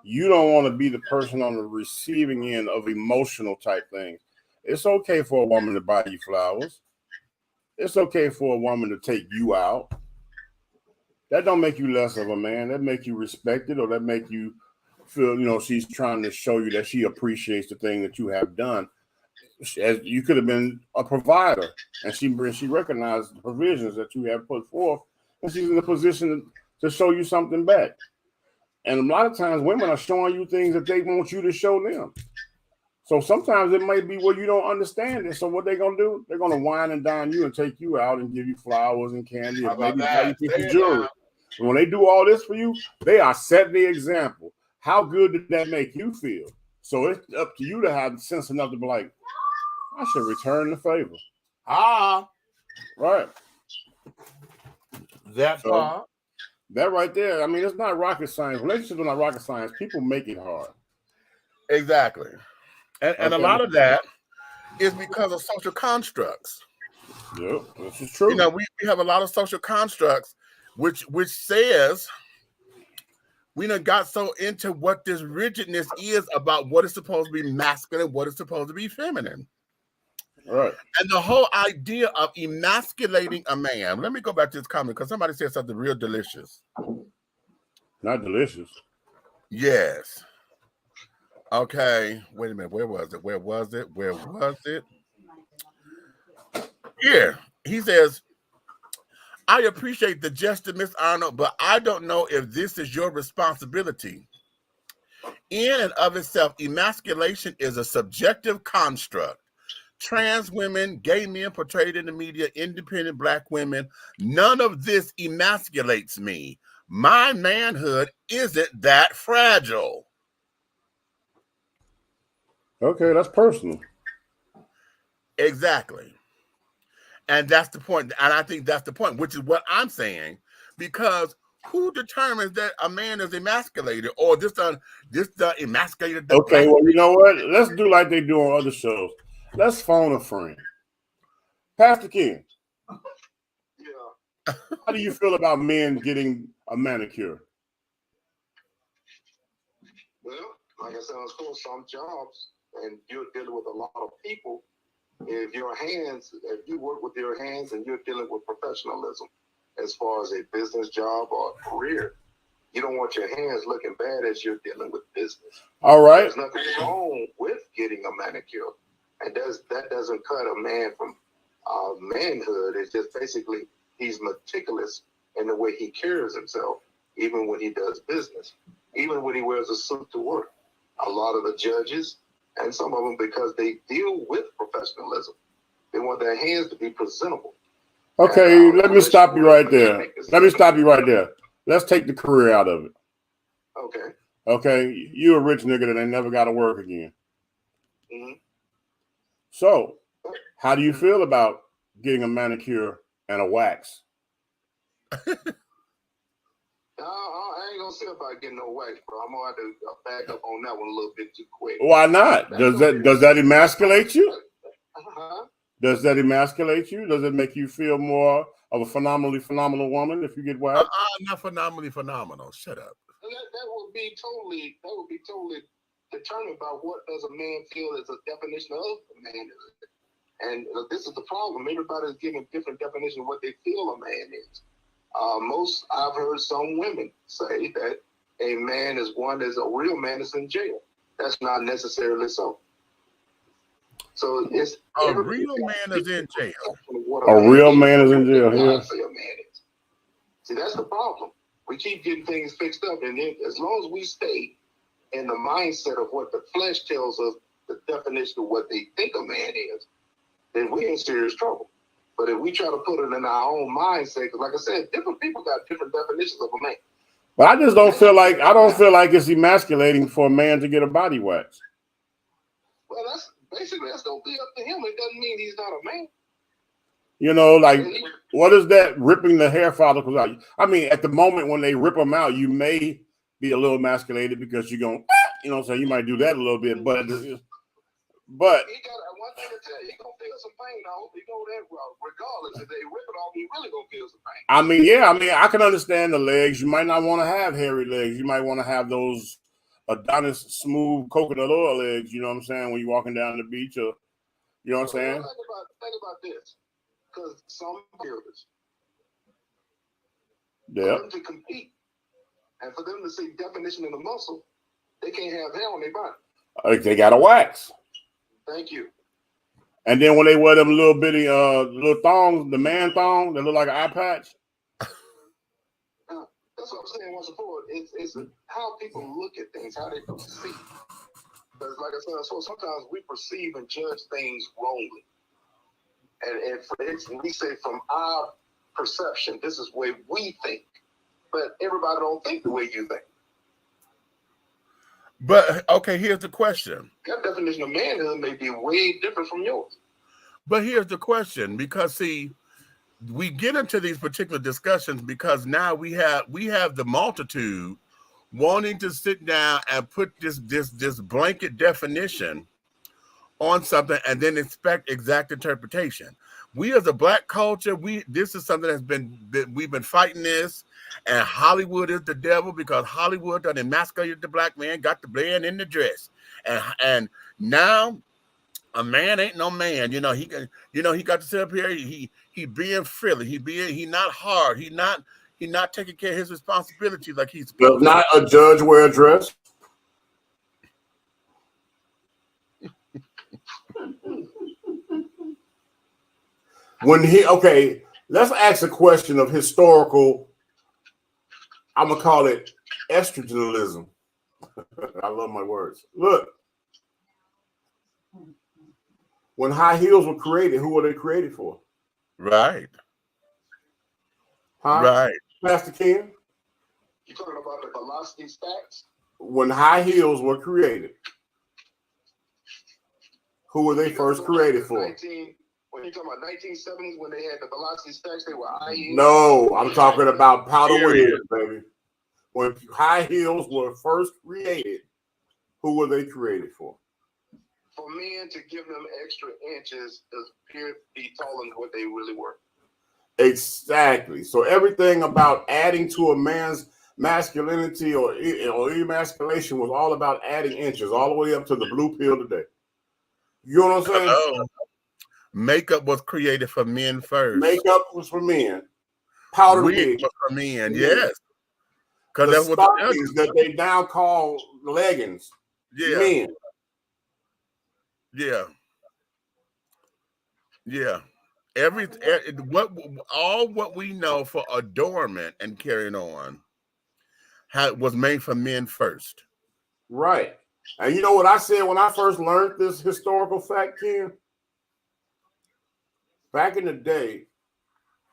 you don't want to be the person on the receiving end of emotional type things. It's okay for a woman to buy you flowers. It's okay for a woman to take you out. That don't make you less of a man. That make you respected, or that make you feel, she's trying to show you that she appreciates the thing that you have done. As you could have been a provider, and she recognized the provisions that you have put forth, and she's in a position to show you something back. And a lot of times women are showing you things that they want you to show them. So sometimes it might be where you don't understand it. So what they're going to do, they're going to wine and dine you and take you out and give you flowers and candy and maybe buy you some jewelry. And when they do all this for you, they are setting the example. How good did that make you feel? So it's up to you to have sense enough to be like, I should return the favor. Right. That part. That right there, I mean, it's not rocket science. Relationships are not rocket science. People make it hard. Exactly. And a lot of that is because of social constructs. Yep, this is true. We have a lot of social constructs which says we done got so into what this rigidness is about what is supposed to be masculine, what is supposed to be feminine. Right. And the whole idea of emasculating a man. Let me go back to this comment because somebody said something real delicious. Not delicious. Yes. Okay. Wait a minute. Where was it? Here. He says, I appreciate the gesture, Miss Arnold, but I don't know if this is your responsibility. In and of itself, emasculation is a subjective construct. Trans women, gay men portrayed in the media, independent Black women, none of this emasculates me. My manhood isn't that fragile. Okay, that's personal. Exactly. And that's the point. And I think that's the point, which is what I'm saying, because who determines that a man is emasculated or this emasculated? Okay, well, you know what? Let's do like they do on other shows. Let's phone a friend. Pastor Ken. Yeah. How do you feel about men getting a manicure? Well, like I said, on school, some jobs, and you're dealing with a lot of people. If you work with your hands and you're dealing with professionalism as far as a business job or career, You don't want your hands looking bad as you're dealing with business. All right. There's nothing wrong with getting a manicure, and that doesn't cut a man from manhood. It's just basically he's meticulous in the way he carries himself, even when he does business, even when he wears a suit to work. A lot of the judges, and some of them, because they deal with professionalism, they want their hands to be presentable. Okay, let me stop you right there. Let's take the career out of it. Okay. Okay, you a rich nigga that ain't never got to work again. Mm-hmm. So, how do you feel about getting a manicure and a wax? I ain't gonna say about getting no wax, bro. I'm gonna have to back up on that one a little bit too quick. Why not? Does that emasculate you? Uh-huh. Does that emasculate you? Does it make you feel more of a phenomenal woman if you get waxed? Not phenomenally phenomenal. Shut up. That would be totally determined by what does a man feel is a definition of a man. And this is the problem. Everybody's giving different definitions of what they feel a man is. I've heard some women say that a man is one that's a real man is in jail. That's not necessarily so. So it's a real man is in jail. A real man is in jail. Yeah. See, that's the problem. We keep getting things fixed up, and then as long as we stay in the mindset of what the flesh tells us, the definition of what they think a man is, then we're in serious trouble. But if we try to put it in our own mindset, because like I said, different people got different definitions of a man. But I just don't feel like it's emasculating for a man to get a body wax. Well, that's gonna be up to him. It doesn't mean he's not a man. You know, like, what is that ripping the hair follicles out? I mean, at the moment when they rip them out, you may be a little emasculated because you're going, you know what I'm saying? You might do that a little bit, but he got one thing to tell you, he gonna feel some pain. I hope he know that. Well, regardless, if they rip it off, he really gonna feel some pain. I mean, I can understand the legs. You might not want to have hairy legs. You might want to have those Adonis smooth coconut oil legs. You know what I'm saying? When you're walking down the beach, or you know what I'm saying? Think about this, because some builders, yeah, for them to compete and for them to see definition in the muscle, they can't have hair on their body. They got a wax. Thank you. And then when they wear them little bitty little thongs, the man thong that look like an eye patch. That's what I'm saying once before. It's how people look at things, how they perceive. Because like I said, so sometimes we perceive and judge things wrongly. And we say from our perception, this is the way we think. But everybody don't think the way you think. But okay, here's the question. Your definition of manhood may be way different from yours. But here's the question, because see, we get into these particular discussions because now we have the multitude wanting to sit down and put this blanket definition on something and then expect exact interpretation. We as a black culture, this is something we've been fighting this, and Hollywood is the devil because Hollywood done emasculated the black man, got the man in the dress, and now a man ain't no man. You know he got to sit up here. He being frilly. He not hard. He not taking care of his responsibilities like he's supposed to. Not a judge wear a dress. Let's ask a question of historical, I'm going to call it estrogenism. I love my words. Look, when high heels were created, who were they created for? Right. Huh? Right. Pastor Ken? You talking about the velocity stacks? When high heels were created, who were they first created for? When you talking about 1970s, when they had the velocity stacks, they were high heels? No, I'm talking about powder wheels, baby. When high heels were first created, who were they created for? For men to give them extra inches to appear to be taller than what they really were. Exactly. So everything about adding to a man's masculinity or emasculation was all about adding inches, all the way up to the blue pill today. You know what I'm saying? Hello. Makeup was created for men first. Makeup was for men. Powder wig was for men. Yes. Because the that's what stockings that they now call leggings. Yeah. Men. Yeah. Yeah. What we know for adornment and carrying on was made for men first. Right. And you know what I said when I first learned this historical fact, Ken? Back in the day,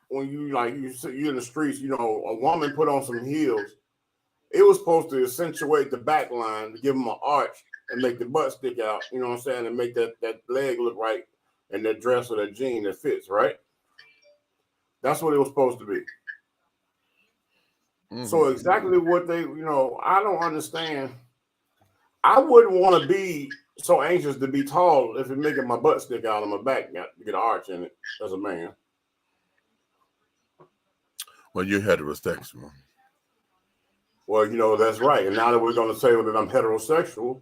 when you're in the streets, a woman put on some heels. It was supposed to accentuate the back line to give them an arch and make the butt stick out, you know what I'm saying, and make that leg look right and that dress or that jean that fits, right? That's what it was supposed to be. Mm-hmm. So exactly what they, I don't understand. I wouldn't want to be so anxious to be tall if it's making my butt stick out on my back, get an arch in it as a man. Well, you're heterosexual. Well, that's right. And now that we're going to say that I'm heterosexual,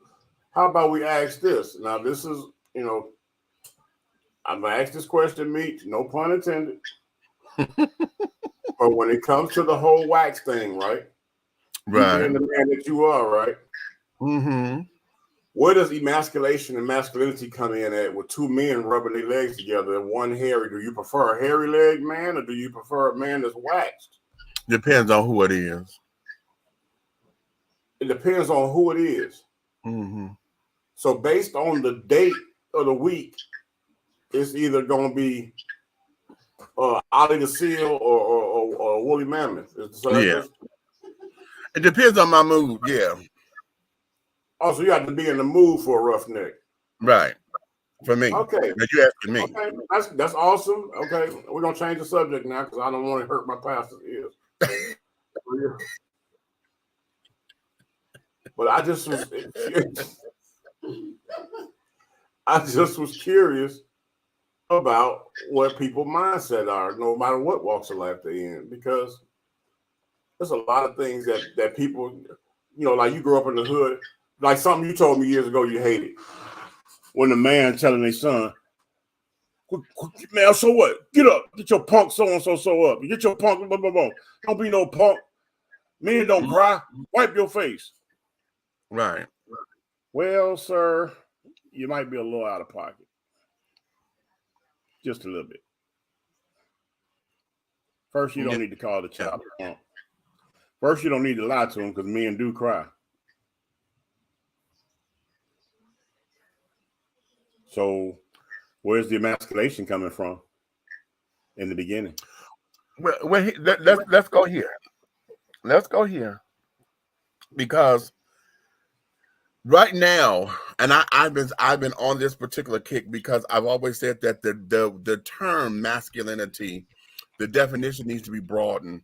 how about we ask this? Now, this is, I'm going to ask this question, Meech, no pun intended. But when it comes to the whole wax thing, right? Right. You being the man that you are, right? Mm-hmm. Where does emasculation and masculinity come in at with two men rubbing their legs together and one hairy? Do you prefer a hairy leg man or do you prefer a man that's waxed? Depends on who it is. It depends on who it is. Mm-hmm. So based on the date of the week, it's either going to be Ollie the Seal or Woolly Mammoth. So yeah. It depends on my mood, yeah. Oh, so you have to be in the mood for a roughneck. Right. For me. Okay. Now you asking me. Okay. That's awesome. Okay. We're going to change the subject now because I don't want to hurt my pastor's ears. But I just was curious about what people's mindset are, no matter what walks of life they're in, because there's a lot of things that people, like you grew up in the hood, like something you told me years ago you hated. When the man telling their son, man, so what? Get up, get your punk so up. Get your punk, blah, blah, blah. Don't be no punk. Men don't cry. Wipe your face. Right. Well, sir, you might be a little out of pocket. Just a little bit. First, you don't need to call the child a punk. First, you don't need to lie to him because men do cry. So, where's the emasculation coming from in the beginning? Well, let's go here. Let's go here. Because right now, and I've been on this particular kick because I've always said that the term masculinity, the definition needs to be broadened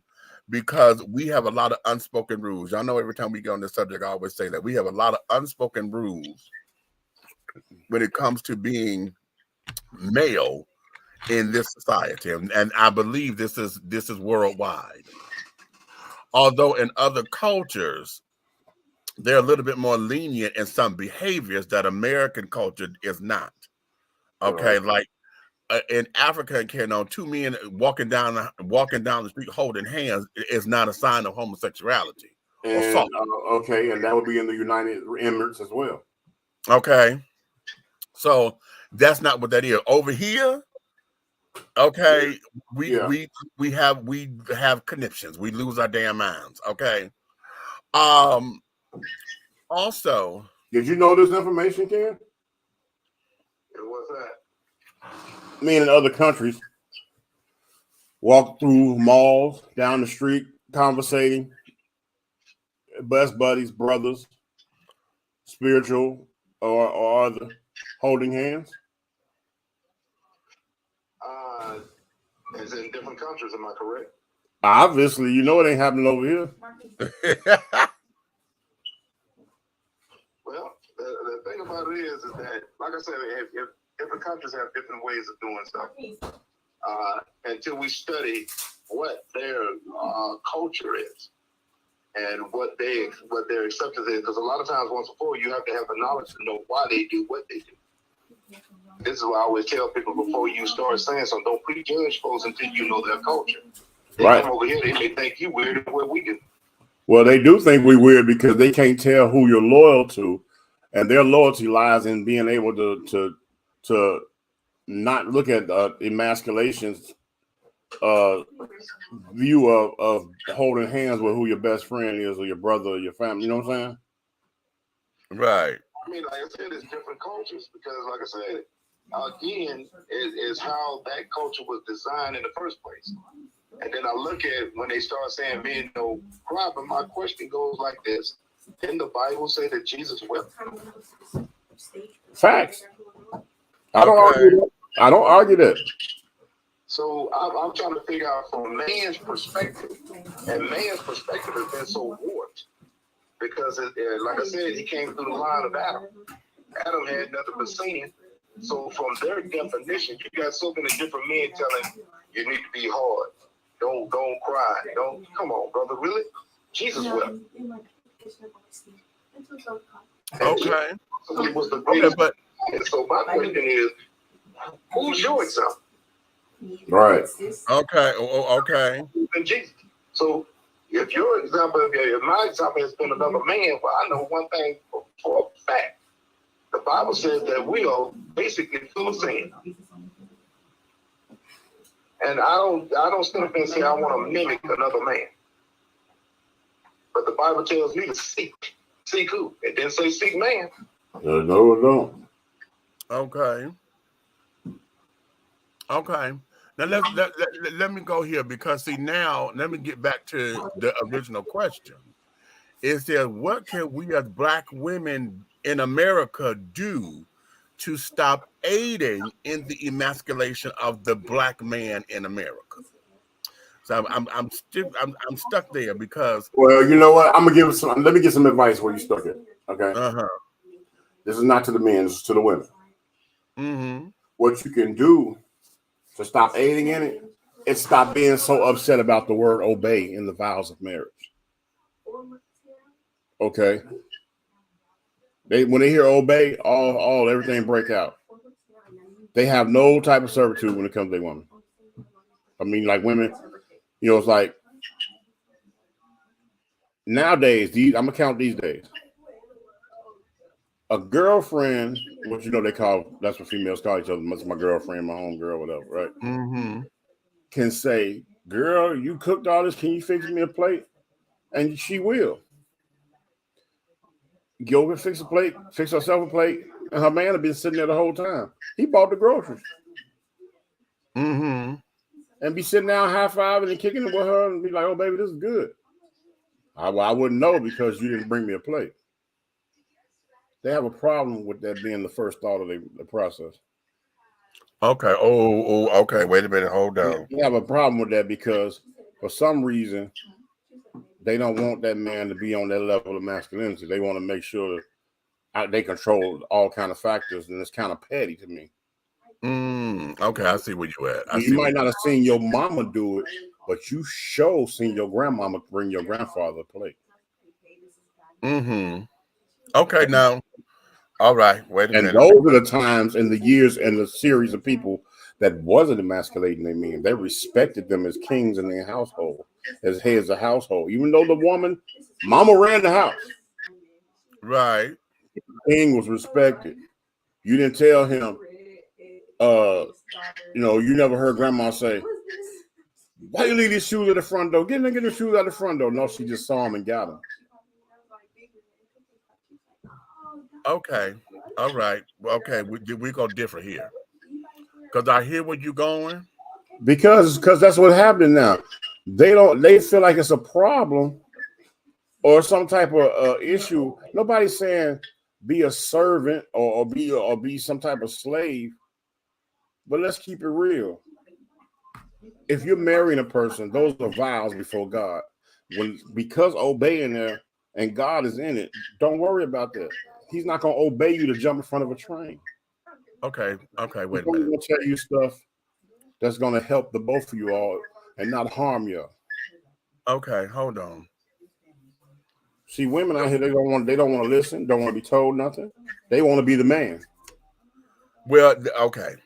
because we have a lot of unspoken rules. Y'all know every time we get on this subject, I always say that we have a lot of unspoken rules when it comes to being male in this society, and I believe this is worldwide. Although in other cultures, they're a little bit more lenient in some behaviors that American culture is not. Okay, right. Like in Africa and Canada, two men walking down the street holding hands is not a sign of homosexuality. And okay, and that would be in the United Emirates as well. Okay, so that's not what that is over here. Okay, we have conniptions. We lose our damn minds. Okay. Also, did you know this information, Ken? What's that? Men in other countries walk through malls, down the street, conversating, best buddies, brothers, spiritual or other, holding hands. Is in different countries, am I correct? Obviously, it ain't happening over here. Well, the thing about it is that, like I said, if different countries have different ways of doing stuff, until we study what their culture is and what their acceptance is, because a lot of times, once before, you have to have the knowledge to know why they do what they do. This is why I always tell people before you start saying something, don't prejudge folks until you know their culture. They come over here, they may think you weird the way we do. Well, they do think we're weird because they can't tell who you're loyal to, and their loyalty lies in being able to not look at emasculation's view of holding hands with who your best friend is, or your brother, or your family. You know what I'm saying? Right. I mean, like I said, it's different cultures because, like I said, again, is how that culture was designed in the first place. And then I look at when they start saying men don't cry, but my question goes like this: didn't the Bible say that Jesus wept? Facts. I don't argue that. I don't argue that. So I'm trying to figure out from man's perspective, and man's perspective has been so warped because, like I said, he came through the line of Adam. Adam had nothing but sin. So from their definition, you got so many different men telling you need to be hard. Don't cry. Don't come on, brother. Really? Jesus wept. Okay. Was the greatest. But So my question is, who's your example? Right. okay. Okay. And Jesus. So if your example, if my example has been another man, well, I know one thing for a fact. The Bible says that we are basically full of sin. And I don't stand up and say I want to mimic another man. But the Bible tells me to seek. Seek who? It didn't say seek man. No, it don't. Okay. Okay. Now let me go here because see now let me get back to the original question. It says, what can we as Black women in America do to stop aiding in the emasculation of the Black man in America? So I'm stuck there because Well, you know what? I'm gonna give some. Let me get some advice where you stuck it. Okay. This is not to the men. This is to the women. Mm-hmm. What you can do to stop aiding in it is stop being so upset about the word obey in the vows of marriage. Okay. When they hear obey, all everything break out. They have no type of servitude when it comes to their woman. I mean, like women, you know, it's like nowadays, I'm gonna count these days. A girlfriend, what you know they call, that's what females call each other. That's my girlfriend, my home girl, whatever, right? Mm-hmm. Can say, girl, you cooked all this, can you fix me a plate? And she will. Go and fix a plate, fix herself a plate, and her man have been sitting there the whole time. He bought the groceries. Mm-hmm. And be sitting down high-fiving and kicking it with her and be like, oh, baby, this is good. I wouldn't know because you didn't bring me a plate. They have a problem with that being the first thought of the process. Okay. Oh, okay. Wait a minute. Hold on. They have a problem with that because for some reason, they don't want that man to be on that level of masculinity. They want to make sure that they control all kind of factors, and it's kind of petty to me. Okay, I see where you at. You might not have seen your mama do it, but you sure seen your grandmama bring your grandfather a plate. Mm-hmm. Okay, now, all right. Wait a minute. And those are the times and the years and the series of people that wasn't emasculating their men. They respected them as kings in their household, as heads of household. Even though the woman, mama ran the house. Right. The king was respected. You didn't tell him, you never heard grandma say, why you leave these shoes at the front door? Get the shoes out the front door. No, she just saw him and got him. Okay. All right. Okay. We go differ here. Because I hear where you're going. Because that's what happened now. They feel like it's a problem or some type of issue. Nobody's saying be a servant or be some type of slave. But let's keep it real. If you're marrying a person, those are vows before God. Because obeying there and God is in it, don't worry about that. He's not going to obey you to jump in front of a train. Okay. Wait a minute. He's going to tell you stuff that's going to help the both of you all and not harm you. Okay, hold on. See, women out here, they don't want to listen, don't want to be told nothing. They want to be the man. Well, okay.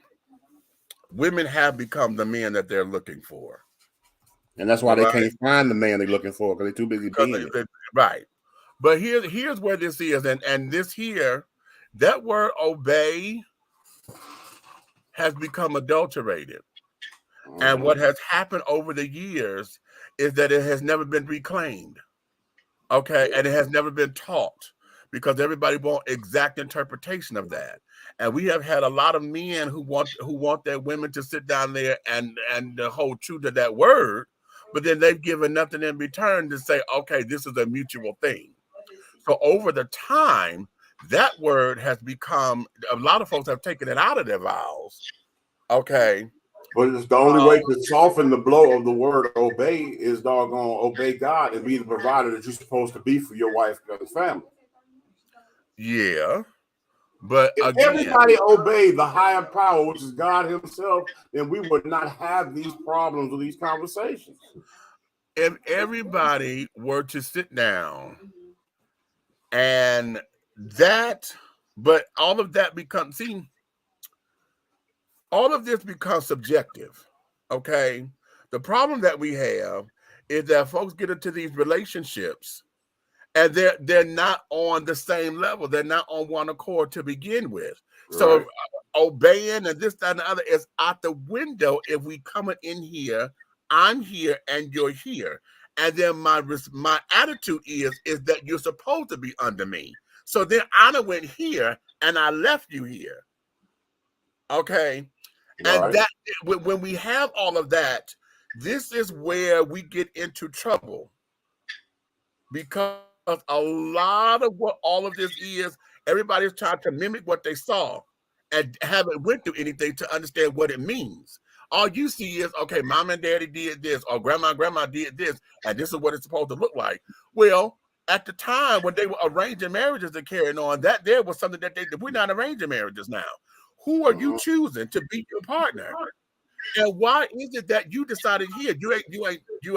Women have become the men that they're looking for. And that's why they can't find the man they're looking for because they're too busy being it. Right. But here's where this is, and this here, that word obey has become adulterated. And what has happened over the years is that it has never been reclaimed. Okay, and it has never been taught because everybody wants exact interpretation of that. And we have had a lot of men who want their women to sit down there and hold true to that word, but then they've given nothing in return to say, okay, this is a mutual thing. So over the time, that word has become, a lot of folks have taken it out of their vows. Okay. But it's the only way to soften the blow of the word obey is doggone obey God and be the provider that you're supposed to be for your wife and your family. Yeah. But if again, everybody obeyed the higher power, which is God himself, then we would not have these problems with these conversations. If everybody were to sit down and that, but all of that becomes, see, all of this becomes subjective, okay? The problem that we have is that folks get into these relationships and they're not on the same level. They're not on one accord to begin with. Right. So obeying and this, that, and the other is out the window if we coming in here, I'm here and you're here. And then my attitude is that you're supposed to be under me. So then I went here and I left you here. Okay. Right. And that when we have all of that, this is where we get into trouble. Because a lot of what all of this is, everybody's trying to mimic what they saw and haven't went through anything to understand what it means. All you see is, okay, mom and daddy did this, or grandma did this, and this is what it's supposed to look like. Well, at the time when they were arranging marriages and carrying on, that there was something that we're not arranging marriages now. Who are you choosing to be your partner? And why is it that you decided here you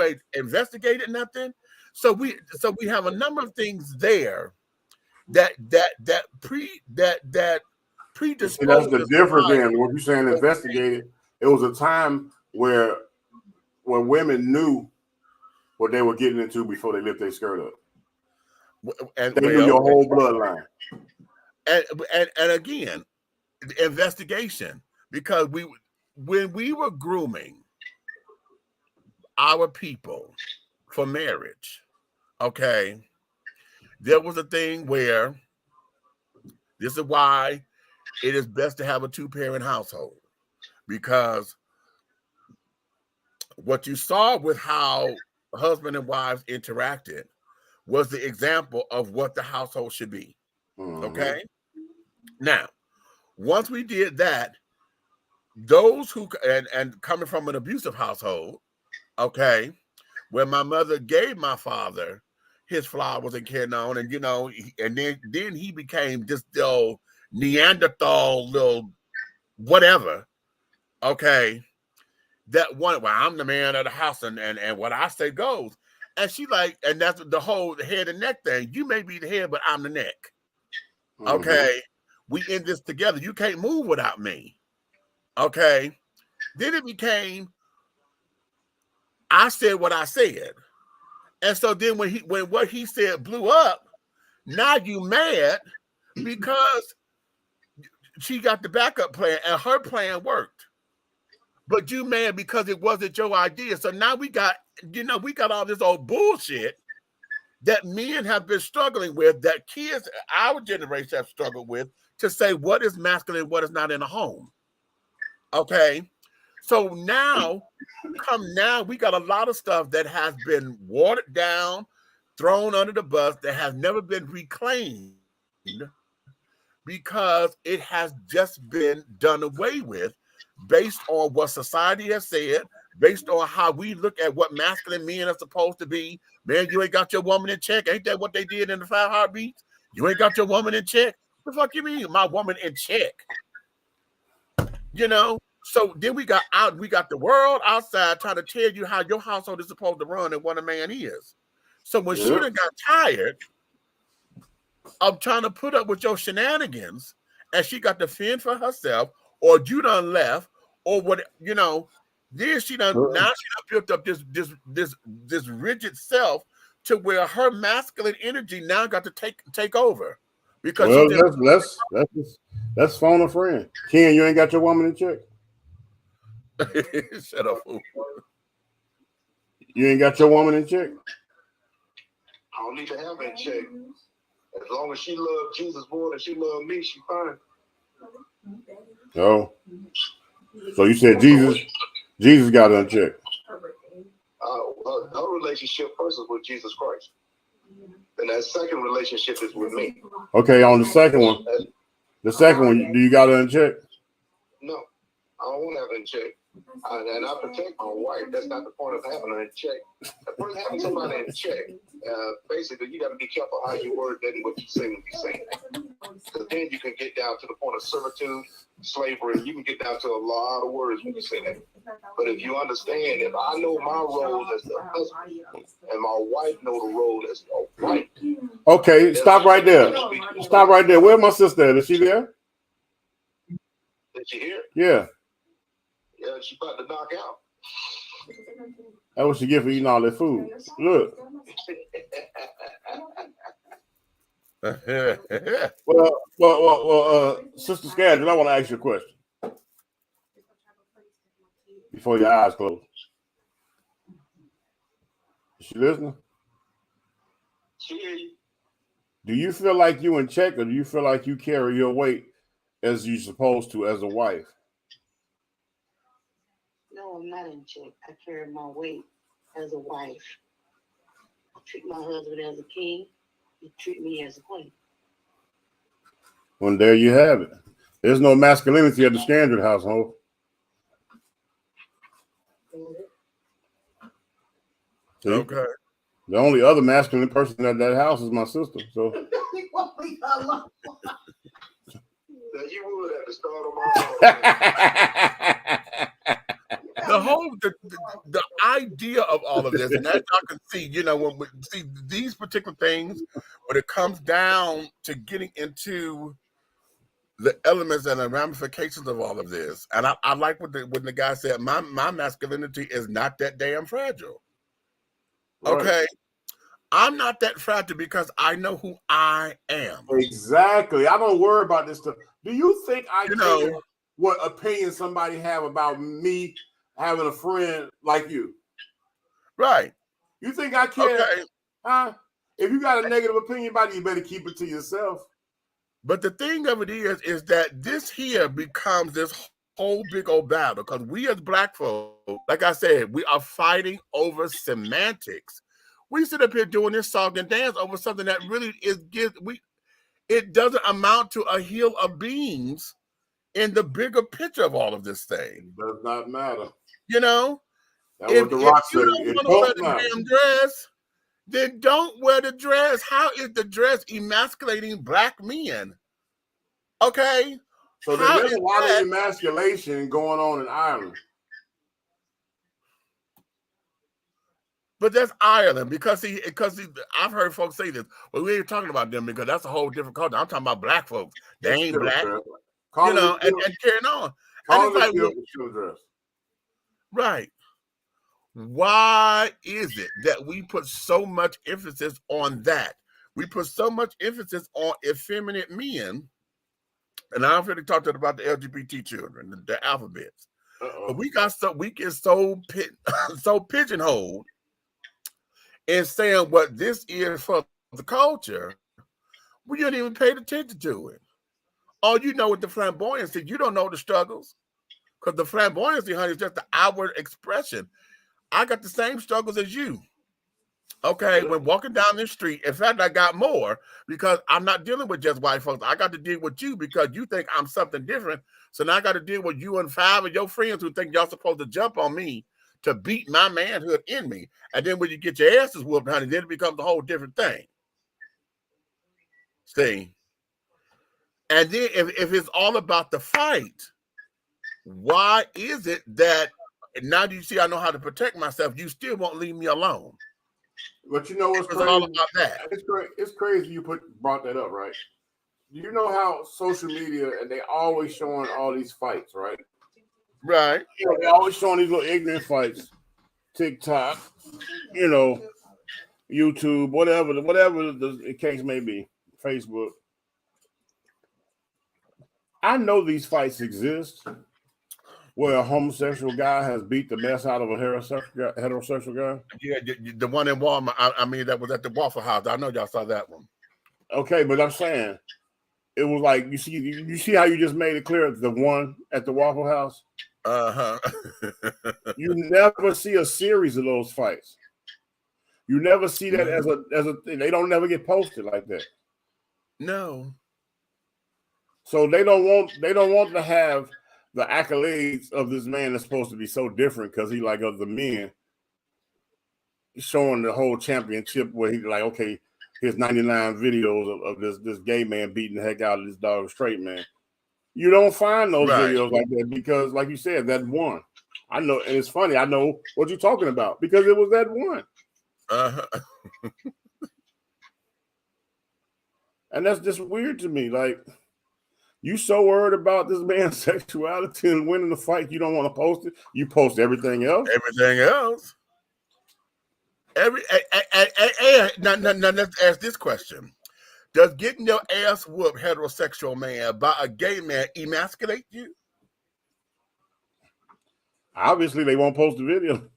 ain't investigated nothing? So we have a number of things there that predispose. See, that's the difference in what you're saying investigated. It was a time where women knew what they were getting into before they lift their skirt up. And they knew your whole bloodline. And again, investigation, because when we were grooming our people for marriage, okay, there was a thing where this is why it is best to have a two-parent household, because what you saw with how husband and wives interacted was the example of what the household should be. Okay. Now, once we did that, those who and coming from an abusive household, okay, where my mother gave my father his flowers and carrying on, and and then he became this little Neanderthal little whatever, okay, that one, well, I'm the man of the house and what I say goes. And she like, and that's the whole head and neck thing. You may be the head, but I'm the neck. Okay. We in this together. You can't move without me. Okay. Then it became, I said what I said. And so then when what he said blew up, now you mad because she got the backup plan and her plan worked. But you mad because it wasn't your idea. So now we got all this old bullshit that men have been struggling with, that kids, our generation, have struggled with, to say what is masculine, what is not in a home. Okay. So now we got a lot of stuff that has been watered down, thrown under the bus, that has never been reclaimed because it has just been done away with based on what society has said, based on how we look at what masculine men are supposed to be. Man, you ain't got your woman in check. Ain't that what they did in the 5 Heartbeats? You ain't got your woman in check? What the fuck you mean, my woman in check? So then we got the world outside trying to tell you how your household is supposed to run and what a man is. So when she done got tired of trying to put up with your shenanigans, and she got to fend for herself, or you done left, or what, Then she done built up this rigid self to where her masculine energy now got to take over because well, let's phone a friend. Ken, you ain't got your woman in check. Shut up, fool. You ain't got your woman in check. I don't need to have her in check. As long as she loves Jesus more than she loves me, she fine. Oh, so you said Jesus got her in check. Her relationship first is with Jesus Christ. And that second relationship is with me. Okay, on the second one, do you got her in check? No, I don't want to have her in check. And I protect my wife. That's not the point of having her in check. The point of having somebody in check, basically, you got to be careful how you word that and what you say when you say it. Because then you can get down to the point of servitude, slavery. You can get down to a lot of words when you say that. But if you understand, if I know my role as the husband and my wife know the role as the wife. Okay, stop right there. Stop right there. Where's my sister at? Is she there? Did you hear? Yeah. Yeah, she about to knock out. That's what she get for eating all that food. Look. Well, Sister Scandal, I want to ask you a question before your eyes close. Is she listening? She hear you. Do you feel like you in check, or do you feel like you carry your weight as you're supposed to as a wife? No, I'm not in check. I carry my weight as a wife. I treat my husband as a king. He treat me as a queen. Well, there you have it. There's no masculinity at the Standard household. See? Okay. The only other masculine person at that house is my sister. So Now you would have to start on the idea of all of this, and as y'all can see, when we see these particular things, when it comes down to getting into the elements and the ramifications of all of this, and I like what the guy said. My masculinity is not that damn fragile. Right. Okay, I'm not that fragile because I know who I am. Exactly. I don't worry about this stuff. Do you think I care know what opinion somebody have about me having a friend like you? Right. You think I care? Okay. Huh? If you got a negative opinion about it, you better keep it to yourself. But the thing of it is that this here becomes this whole big old battle because we as Black folk, like I said, we are fighting over semantics. We sit up here doing this song and dance over something that really it doesn't amount to a hill of beans in the bigger picture of all of this thing. It does not matter. That's what The Rock said. If you don't want to wear the damn dress, then don't wear the dress. How is the dress emasculating Black men? Okay? So there's a lot of emasculation going on in Ireland. But that's Ireland because I've heard folks say this. Well, we ain't talking about them because that's a whole different culture. I'm talking about Black folks. They ain't Black. And carrying on. And it's like, right. Why is it that we put so much emphasis on that? We put so much emphasis on effeminate men, and I've already talked about the LGBT children, the alphabets. But we get so pigeonholed in saying what this is for the culture, we didn't even pay attention to it. All you know with the flamboyancy, you don't know the struggles, because the flamboyancy, honey, is just the outward expression. I got the same struggles as you. Okay, when walking down the street, in fact, I got more because I'm not dealing with just white folks. I got to deal with you because you think I'm something different. So now I got to deal with you and 5 of your friends who think y'all supposed to jump on me to beat my manhood in me. And then when you get your asses whooped, honey, then it becomes a whole different thing. See? And then if it's all about the fight, why is it that now that you see I know how to protect myself, you still won't leave me alone? But you know what's crazy? All about that. It's crazy you brought that up, right? You know how social media, and they always showing all these fights, right? Right. You know, they're always showing these little ignorant fights. TikTok, you know, YouTube, whatever the case may be, Facebook. I know these fights exist where a homosexual guy has beat the mess out of a heterosexual guy. Yeah, the one in Walmart. I mean, that was at the Waffle House. I know y'all saw that one. Okay, but I'm saying it was like you see how you just made it clear the one at the Waffle House. You never see a series of those fights. You never see that as a thing. They don't never get posted like that. No. So they don't want to have the accolades of this man that's supposed to be so different because he like other men showing the whole championship where he's like, okay, here's 99 videos of this gay man beating the heck out of this dog straight man. You don't find those videos like that because, like you said, that one. I know, and it's funny. I know what you're talking about because it was that one. And that's just weird to me. Like, you so worried about this man's sexuality and winning the fight, you don't want to post it. You post everything else. Everything else. Now, let's ask this question: does getting your ass whooped, heterosexual man, by a gay man emasculate you? Obviously, they won't post the video.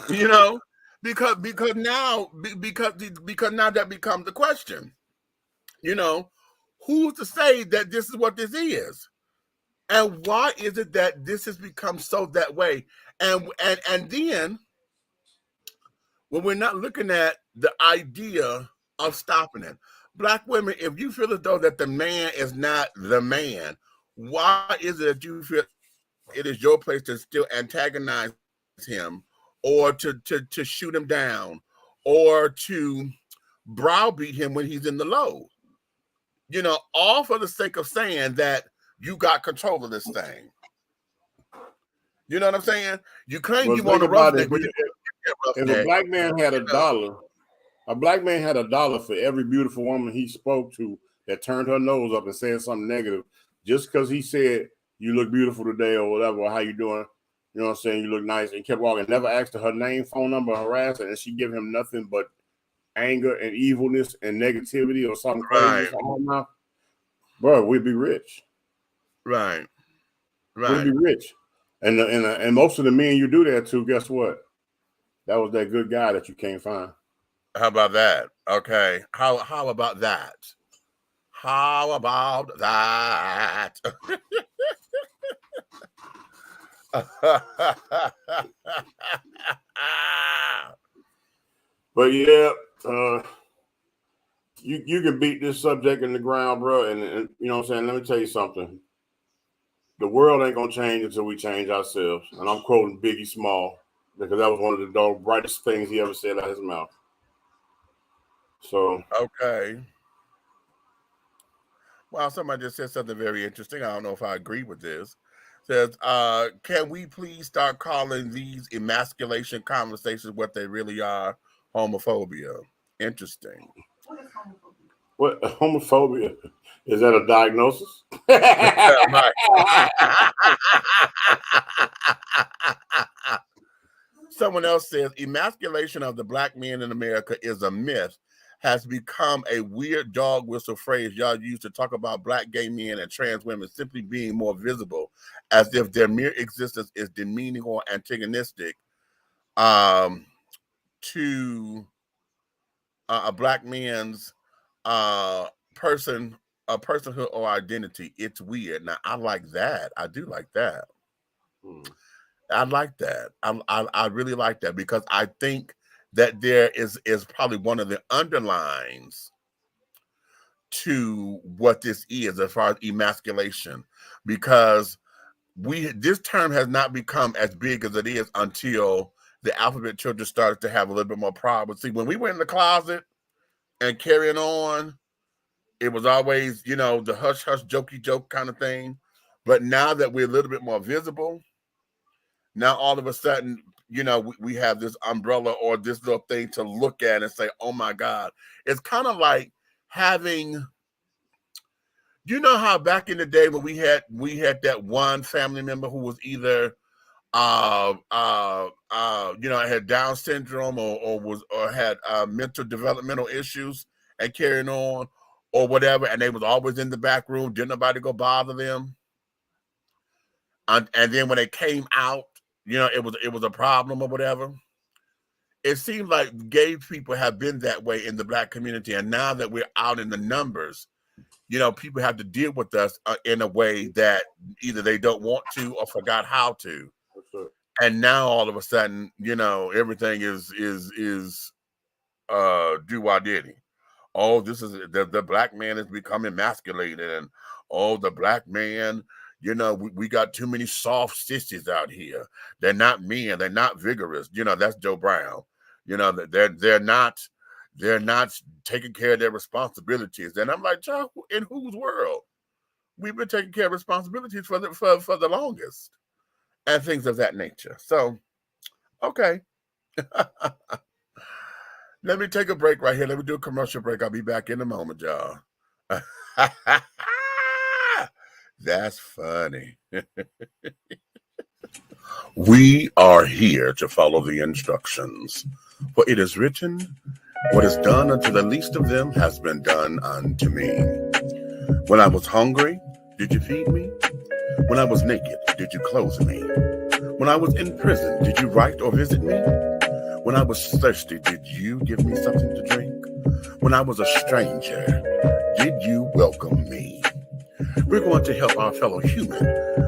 You know, because now that becomes the question. You know, who's to say that this is what this is, and why is it that this has become so that way? And then when we're not looking at the idea of stopping it, Black women, if you feel as though that the man is not the man, why is it that you feel it is your place to still antagonize him, or to shoot him down, or to browbeat him when he's in the low? You know, all for the sake of saying that you got control of this thing. You know what I'm saying? You claim you want to roughneck, but if a black man had $1, a black man had $1 for every beautiful woman he spoke to that turned her nose up and said something negative, just because he said, you look beautiful today or whatever, or how you doing, you know what I'm saying, you look nice, and kept walking, never asked her name, phone number, harassed her, and she give him nothing but anger and evilness and negativity or something crazy. Right. Bro, we'd be rich. Right. We'd be rich. And most of the men you do that to, guess what? That was that good guy that you can't find. How about that? Okay. How about that? How about that? But yeah, you can beat this subject in the ground, bro. And you know what I'm saying? Let me tell you something. The world ain't gonna change until we change ourselves. And I'm quoting Biggie Small because that was one of the brightest things he ever said out of his mouth. So okay. Well, somebody just said something very interesting. I don't know if I agree with this. Says, can we please start calling these emasculation conversations what they really are? Homophobia. Interesting. What homophobia? Is that a diagnosis? Someone else says emasculation of the black men in America is a myth, has become a weird dog whistle phrase y'all use to talk about black gay men and trans women simply being more visible, as if their mere existence is demeaning or antagonistic to a black man's personhood or identity. It's weird. Now, I like that. I do like that. I like that. I really like that because I think that there is probably one of the underlines to what this is as far as emasculation, because this term has not become as big as it is until the alphabet children started to have a little bit more pride. But see, when we went in the closet and carrying on, it was always, you know, the hush hush jokey joke kind of thing. But now that we're a little bit more visible, now all of a sudden, you know, we have this umbrella or this little thing to look at and say, oh my God. It's kind of like having You know how back in the day when we had that one family member who was either had Down syndrome or had mental developmental issues and carrying on or whatever, and they was always in the back room, didn't nobody go bother them. And then when they came out, it was a problem or whatever. It seems like gay people have been that way in the Black community, and now that we're out in the numbers, people have to deal with us in a way that either they don't want to or forgot how to. And now all of a sudden, everything is do-wah-diddy. Oh, this is the Black man is becoming emasculated, and the Black man, we got too many soft sissies out here. They're not men, they're not vigorous. That's Joe Brown. They're not taking care of their responsibilities. And I'm like, Joe, in whose world? We've been taking care of responsibilities for the longest. And things of that nature. So, okay. Let me take a break right here. Let me do a commercial break. I'll be back in a moment, y'all. That's funny. We are here to follow the instructions. For it is written, what is done unto the least of them has been done unto me. When I was hungry, did you feed me? When I was naked, did you clothe me? When I was in prison, did you write or visit me? When I was thirsty, did you give me something to drink? When I was a stranger, did you welcome me? We're going to help our fellow human.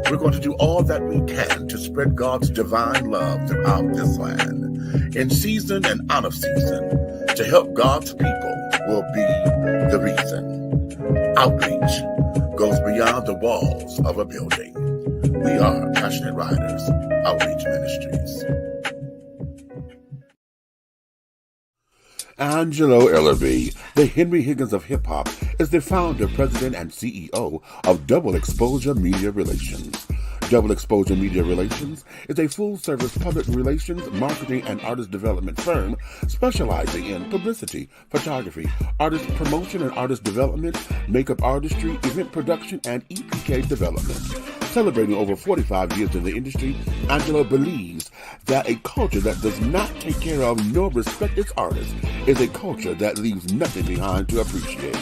We're going to do all that we can to spread God's divine love throughout this land. In season and out of season, to help God's people will be the reason. Outreach goes beyond the walls of a building. We are Passionate Riders Outreach Ministries. Angelo Ellerby, the Henry Higgins of hip-hop, is the founder, president, and CEO of Double Exposure Media Relations. Double Exposure Media Relations is a full-service public relations, marketing, and artist development firm specializing in publicity, photography, artist promotion and artist development, makeup artistry, event production, and EPK development. Celebrating over 45 years in the industry, Angelo believes that a culture that does not take care of nor respect its artists is a culture that leaves nothing behind to appreciate.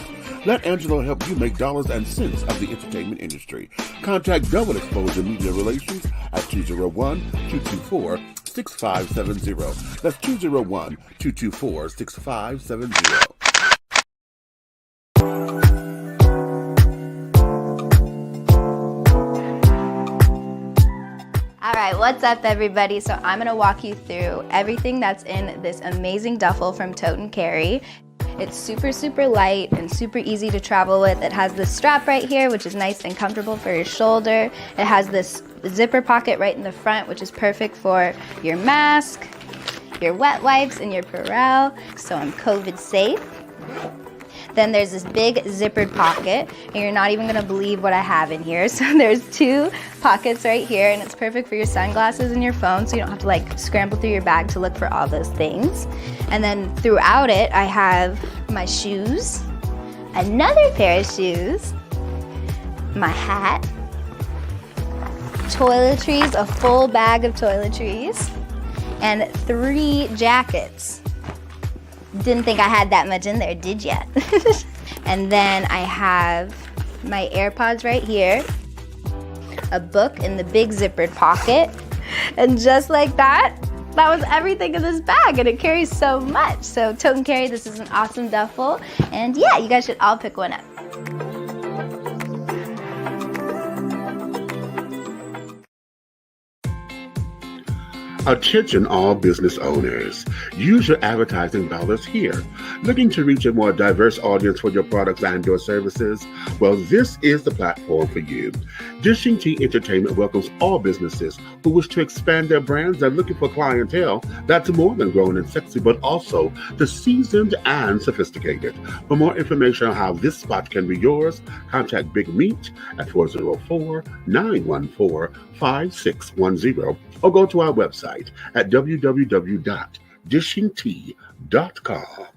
Let Angelo help you make dollars and cents of the entertainment industry. Contact Double Exposure Media Relations at 201-224-6570. That's 201-224-6570. All right, what's up, everybody? So I'm gonna walk you through everything that's in this amazing duffel from Tote and Carry. It's super, super light and super easy to travel with. It has this strap right here, which is nice and comfortable for your shoulder. It has this zipper pocket right in the front, which is perfect for your mask, your wet wipes, and your Purell. So I'm COVID safe. Then there's this big zippered pocket, and you're not even gonna believe what I have in here. So there's 2 pockets right here, and it's perfect for your sunglasses and your phone, so you don't have to like scramble through your bag to look for all those things. And then throughout it, I have my shoes, another pair of shoes, my hat, toiletries, a full bag of toiletries, and 3 jackets. Didn't think I had that much in there, did ya? And then I have my AirPods right here, a book in the big zippered pocket, and just like that, that was everything in this bag, and it carries so much. So Tote and Carry, this is an awesome duffel, and yeah, you guys should all pick one up. Attention all business owners. Use your advertising dollars here. Looking to reach a more diverse audience for your products and your services? Well, this is the platform for you. Dishing Tea Entertainment welcomes all businesses who wish to expand their brands and looking for clientele that's more than grown and sexy, but also the seasoned and sophisticated. For more information on how this spot can be yours, contact Big Meat at 404-914-5610 or go to our website at www.dishingtea.com.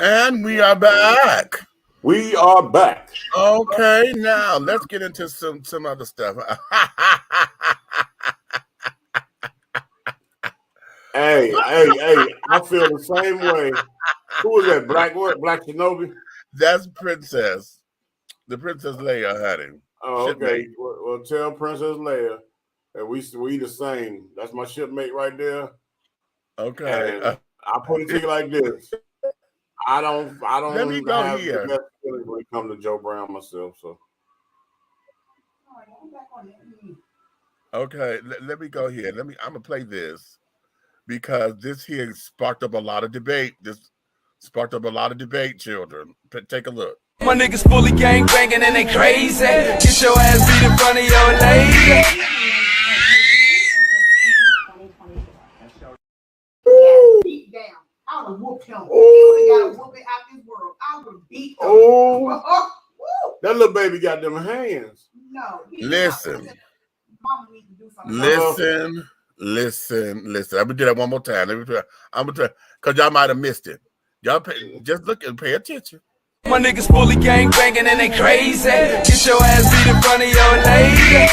And we are back. We are back. Okay, now let's get into some other stuff. Hey, I feel the same way. Who is that? Black Shinobi? That's Princess. The Princess Leia, honey. Oh, okay. Shipmate. Well, tell Princess Leia that we the same. That's my shipmate right there. Okay. And I put it to you like this. I don't Let me go have here. the best feeling when it comes to Joe Brown myself. So Okay, let me go here. I'm gonna play this because this here sparked up a lot of debate. This sparked up a lot of debate, children. Take a look. My niggas fully gang banging and they crazy. Get your ass beat in front of your lady. Beat down. I would have whooped him. He would have got a whooping out this world. I would have beat him. oh, that little baby got them hands. No. Listen. Mama needs to do something. Listen. I'm gonna do that one more time. I'm gonna try because y'all might have missed it. Y'all just look and pay attention. My niggas fully gang banging and they crazy. Get your ass beat in front of your lady.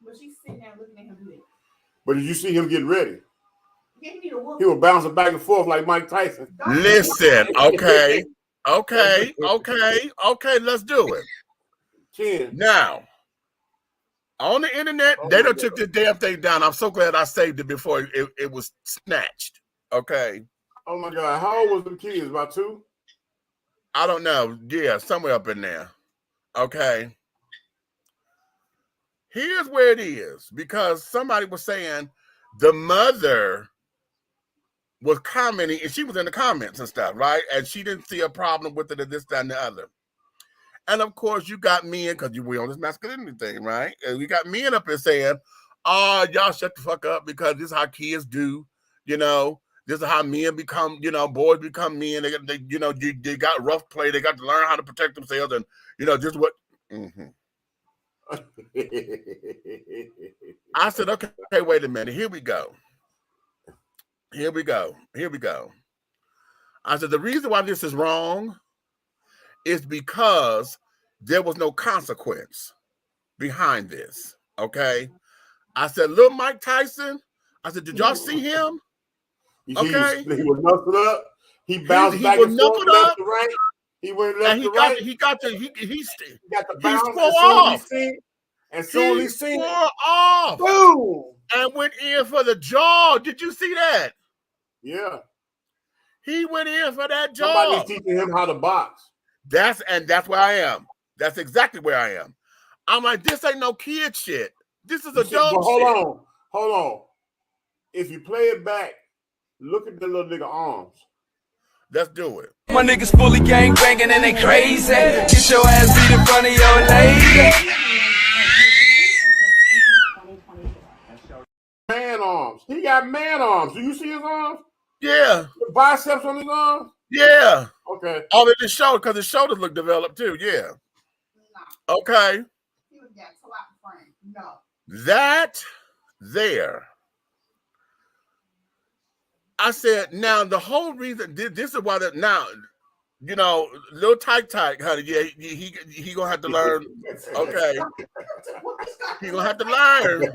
But she's sitting there looking at him do it. But did you see him getting ready? Yeah, he need a whoop. He was bouncing back and forth like Mike Tyson. Listen, okay, let's do it. Ken. Now, on the internet, they done took this damn thing down. I'm so glad I saved it before it was snatched. Okay. Oh my God. How old was the kids? About 2? I don't know. Yeah, somewhere up in there. Okay. Here's where it is, because somebody was saying the mother was commenting, and she was in the comments and stuff, right? And she didn't see a problem with it and this, that, and the other. And of course, you got men, because we on this masculinity thing, right? And we got men up here saying, oh, y'all shut the fuck up because this is how kids do, you know. This is how men become, you know, boys become men. They got rough play. They got to learn how to protect themselves. And, you know, just what. I said, okay, wait a minute. Here we go. I said, the reason why this is wrong is because there was no consequence behind this. Okay. I said, little Mike Tyson. I said, did y'all see him? Okay. He was knuckled up. He bounced back and forth left to right. He went left to right. He got the bounce off. And soon he seen off. Boom. And went in for the jaw. Did you see that? Yeah. He went in for that jaw. Somebody's teaching him how to box. That's where I am. That's exactly where I am. I'm like, this ain't no kid shit. This is adult shit. Hold on. If you play it back, look at the little nigga arms. Let's do it. My niggas fully gang banging and they crazy. Get your ass beat in front of your lady. Man arms. He got man arms. Do you see his arms? Yeah. The biceps on his arms? Yeah. Okay. All in his shoulder, because his shoulders look developed too. Yeah. No. Okay. He was got toe out the frame. No. That there. I said, now the whole reason this is why that now, you know, little tight, honey. Yeah, he gonna have to learn. Okay, he gonna have to learn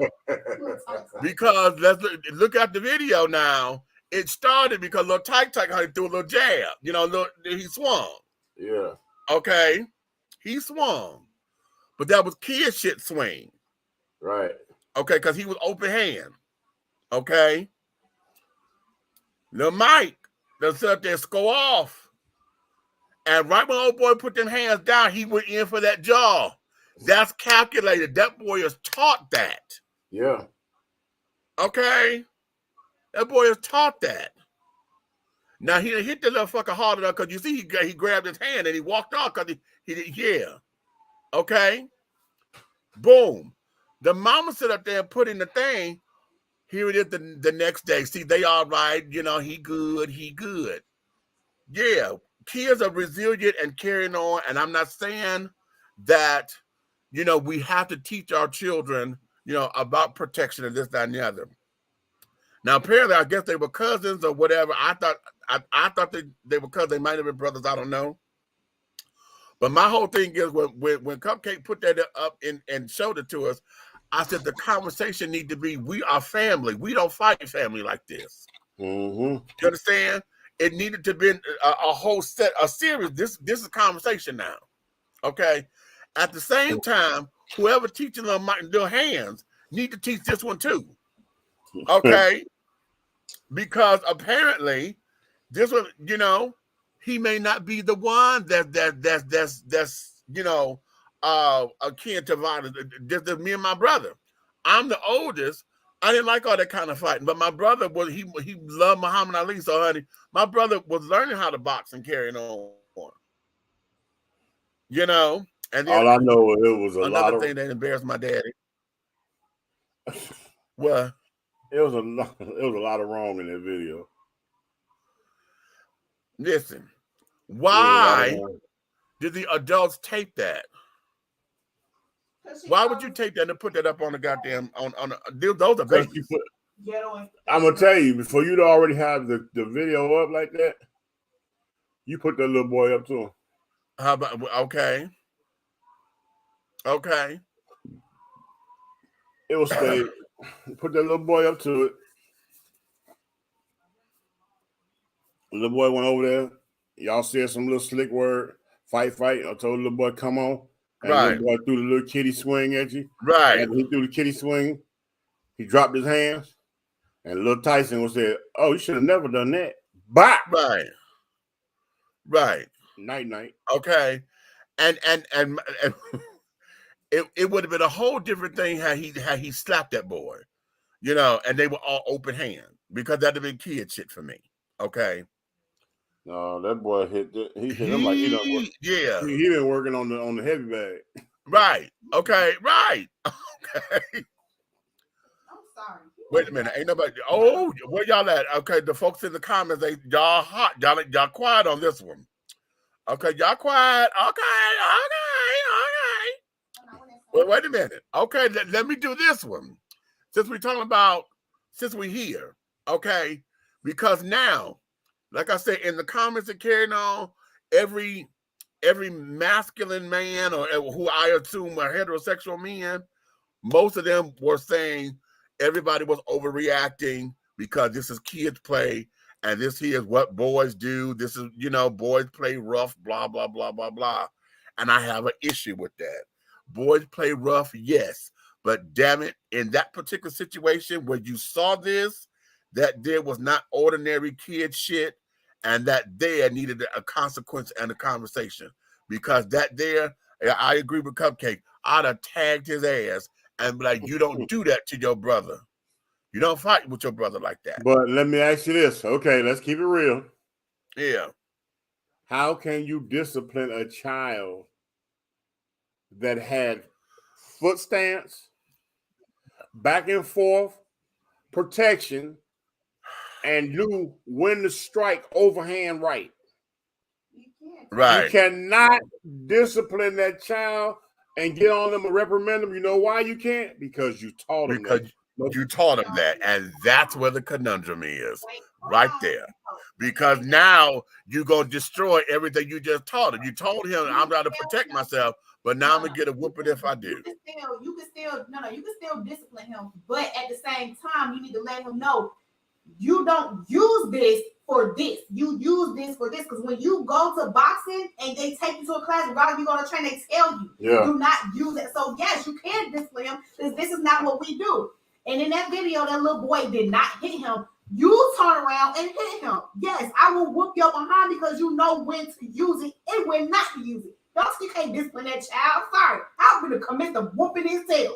because let's look at the video now. It started because little tight, honey, threw a little jab. You know, he swung. Yeah. Okay, he swung, but that was kid shit swing. Right. Okay, because he was open hand. Okay. Little Mike, they'll sit up there and score off. And right when old boy put them hands down, he went in for that jaw. That's calculated. That boy is taught that. Yeah. Okay? That boy is taught that. Now, he hit the little fucker hard enough because you see he grabbed his hand and he walked off because yeah. Okay? Boom. The mama sit up there and put in the thing. Here it is the next day. See, they all right. You know, he good. Yeah, kids are resilient and carrying on. And I'm not saying that, you know, we have to teach our children, you know, about protection and this, that, and the other. Now, apparently, I guess they were cousins or whatever. I thought they were cousins. They might have been brothers. I don't know. But my whole thing is when Cupcake put that up and showed it to us, I said the conversation need to be, we are family. We don't fight family like this. Mm-hmm. You understand? It needed to be a whole set, a series. This is a conversation now. Okay? At the same time, whoever teaching them their hands need to teach this one too. Okay? Because apparently, this one, you know, he may not be the one that's you know, akin to violence. Just me and my brother. I'm the oldest. I didn't like all that kind of fighting, but my brother was he loved Muhammad Ali. So, honey, my brother was learning how to box and carrying on. You know, and then all I know is it was another thing that embarrassed my daddy. What? It was a lot of wrong in that video. Listen, why did the adults tape that? Why would you tape that and put that up on the goddamn on those are babies? I'm gonna tell you, before you'd already have the video up like that, you put that little boy up to him. How about okay? Okay. It was staged. Put that little boy up to it. The little boy went over there. Y'all said some little slick word, fight. I told the little boy, come on. And right. The little boy threw the little kitty swing at you. Right. And he threw the kitty swing. He dropped his hands. And little Tyson was said, oh, you should have never done that. Bye. Right. Right. Night. Okay. And it would have been a whole different thing had he slapped that boy, you know, and they were all open hand, because that'd have been kid shit for me. Okay. No, that boy hit him like he done work. Yeah. He been working on the heavy bag. Right. Okay. Right. Okay. I'm sorry. Wait a minute. Ain't nobody. Oh, where y'all at? Okay, the folks in the comments, y'all hot. Y'all quiet on this one. Okay, y'all quiet. Okay. Wait a minute. Okay, let me do this one. Since we're here, okay? Because now, like I said, in the comments that carrying on, every masculine man or who I assume are heterosexual men, most of them were saying everybody was overreacting because this is kids play and this here is what boys do. This is, you know, boys play rough, blah, blah, blah, blah, blah. And I have an issue with that. Boys play rough, yes. But damn it, in that particular situation where you saw this, that there was not ordinary kid shit, and that there needed a consequence and a conversation. Because that there, I agree with Cupcake, I'd have tagged his ass and be like, you don't do that to your brother. You don't fight with your brother like that. But let me ask you this. Okay, let's keep it real. Yeah. How can you discipline a child that had foot stance, back and forth, protection, and knew when to strike overhand right? Right. You cannot discipline that child and get on them and reprimand them. You know why you can't? Because you taught them that. You taught him that, and that's where the conundrum is, right there. Because now you're going to destroy everything you just taught him. You told him, I'm going to protect myself, but now I'm going to get a whooping if I do. You can still discipline him, but at the same time, you need to let him know you don't use this for this. You use this for this, because when you go to boxing and they take you to a class, rather you go to train, they tell you, do not use it. So yes, you can discipline him, because this is not what we do. And in that video, that little boy did not hit him. You turn around and hit him. Yes, I will whoop your behind because you know when to use it and when not to use it. You can't discipline that child. Sorry, I'm going to commit the whooping his tail.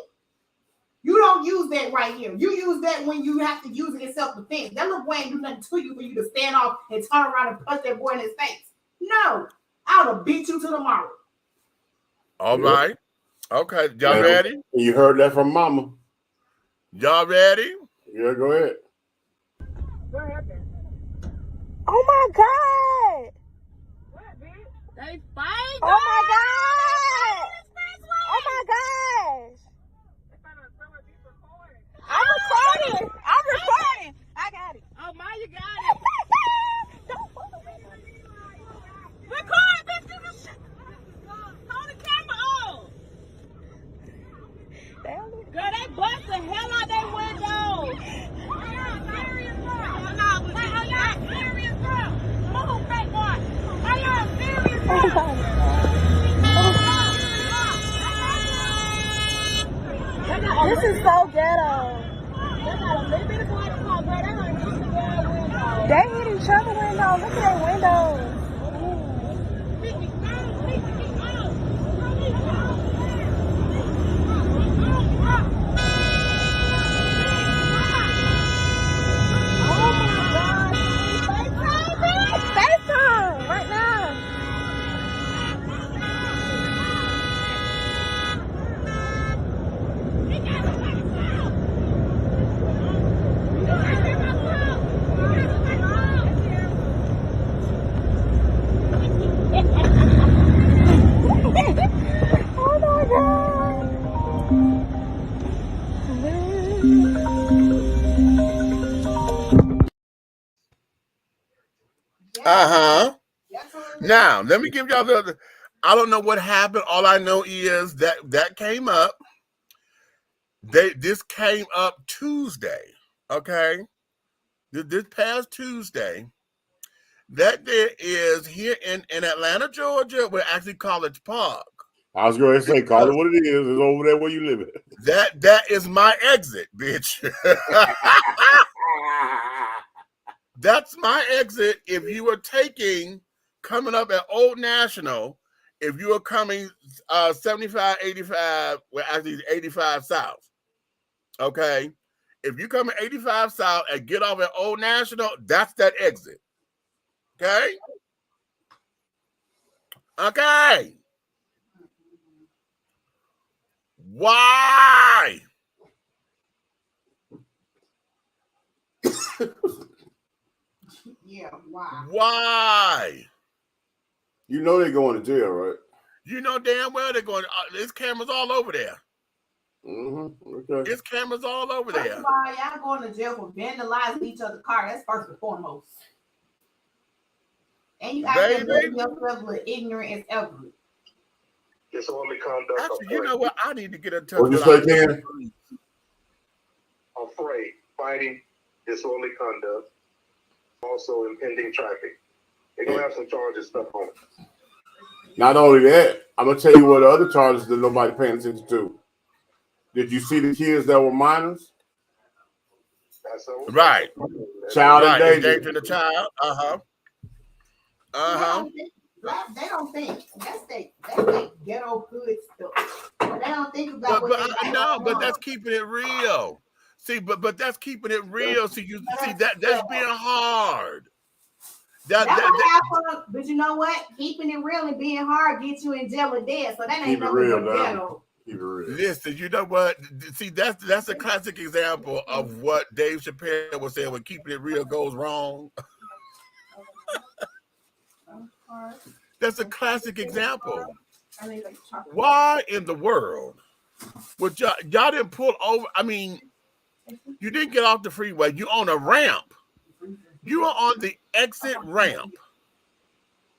You don't use that right here. You use that when you have to use it in self-defense. That little boy ain't do nothing to you for you to stand off and turn around and punch that boy in his face. No, I would have beat you to tomorrow. All right. Okay, y'all ready? You heard that from Mama. Y'all ready? Yeah, go ahead. What happened? Oh my God! What, bitch? They fight. Oh my God! Oh my gosh! I'm recording. I'm recording. I This is so ghetto. They hit each other window. Look at their windows. FaceTime right now. Oh my God. Now, let me give y'all the other. I don't know what happened. All I know is that came up. This came up Tuesday. Okay, this past Tuesday. That there is here in Atlanta, Georgia. We're actually College Park. I was going to say, call it what it is. It's over there where you live at. That is my exit, bitch. That's my exit. If you were coming up at Old National, if you were coming 75, 85, well, actually 85 South. Okay. If you come at 85 South and get off at Old National, that's that exit. Okay. Okay. Why? Yeah, why? Why? You know they're going to jail, right? You know damn well they're going. There's cameras all over there. Okay. There's cameras all over First there. of all, y'all going to jail for vandalizing each other's car. That's first and foremost. And you out there making yourself look ignorant as ever. Disorderly conduct. Actually, you know what? I need to get in touch What you with say, Ken? Afraid, fighting, disorderly conduct, also impending traffic. They're gonna have some charges stuck on it. Not only that, I'm gonna tell you what other charges that nobody paying attention to. Did you see the kids that were minors? That's so. Right. Child endangering the child. They don't think that's they ghetto good stuff. But they don't think about but that's keeping it real. See, but that's keeping it real. See, that's being hard. But you know what? Keeping it real and being hard gets you in jail or dead. So that ain't nothing but ghetto. Listen, you know what? See, that's a classic example of what Dave Chappelle was saying when keeping it real goes wrong. That's a classic example. Why in the world would y'all didn't pull over? I mean, you didn't get off the freeway. You on a ramp. You are on the exit ramp,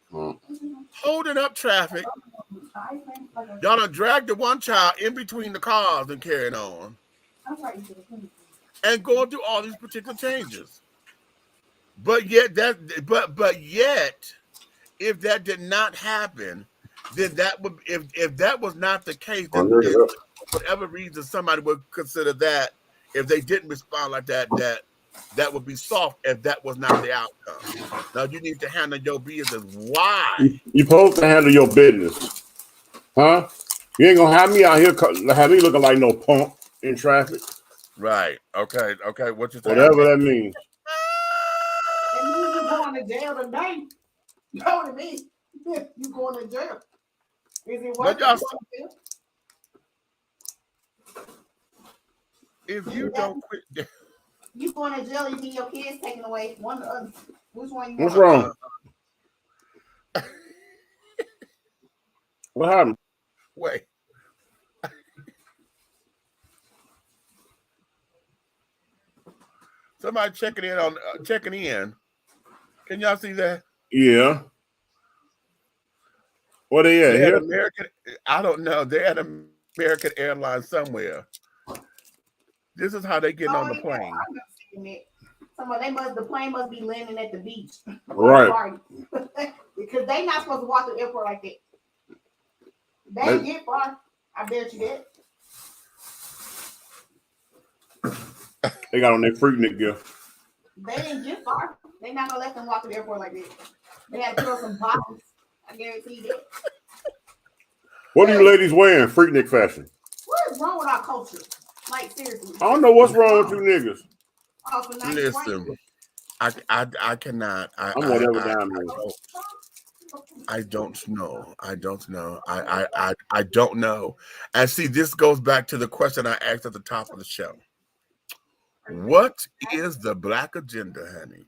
holding up traffic. Y'all done dragged the one child in between the cars and carrying on, and going through all these particular changes. But yet, if that did not happen, then that would if that was not the case, then for whatever reason somebody would consider that if they didn't respond like that would be soft if that was not the outcome. Now you need to handle your business. Why? You supposed to handle your business, huh? You ain't gonna have me out here have me looking like no punk in traffic. Right. Okay. What you saying? Whatever that means. That means you're going to jail today. You know what I mean? You going to jail. Is it worth it? If you don't quit, you going to jail, you get your kids taken away. One or the other. Which one you What's want? wrong? What happened? Wait. Somebody checking in. Can y'all see that? Yeah. What are they at here? American. I don't know. They're at American Airlines somewhere. This is how they get on the plane. The plane must be landing at the beach. Right. Because they not supposed to walk to the airport like that. They ain't get far. I bet you that. They got on their Freaknik gear. They didn't get far. They not gonna let them walk to the airport like this. They had to throw some bottles. I guarantee you that. What are you ladies wearing? Freaknik fashion. What is wrong with our culture? Like seriously. I don't know what's wrong with you niggas. Oh, for nice Listen, I cannot. I'm whatever down there. I don't know. I don't know. I don't know. And see, this goes back to the question I asked at the top of the show. What is the Black agenda, honey?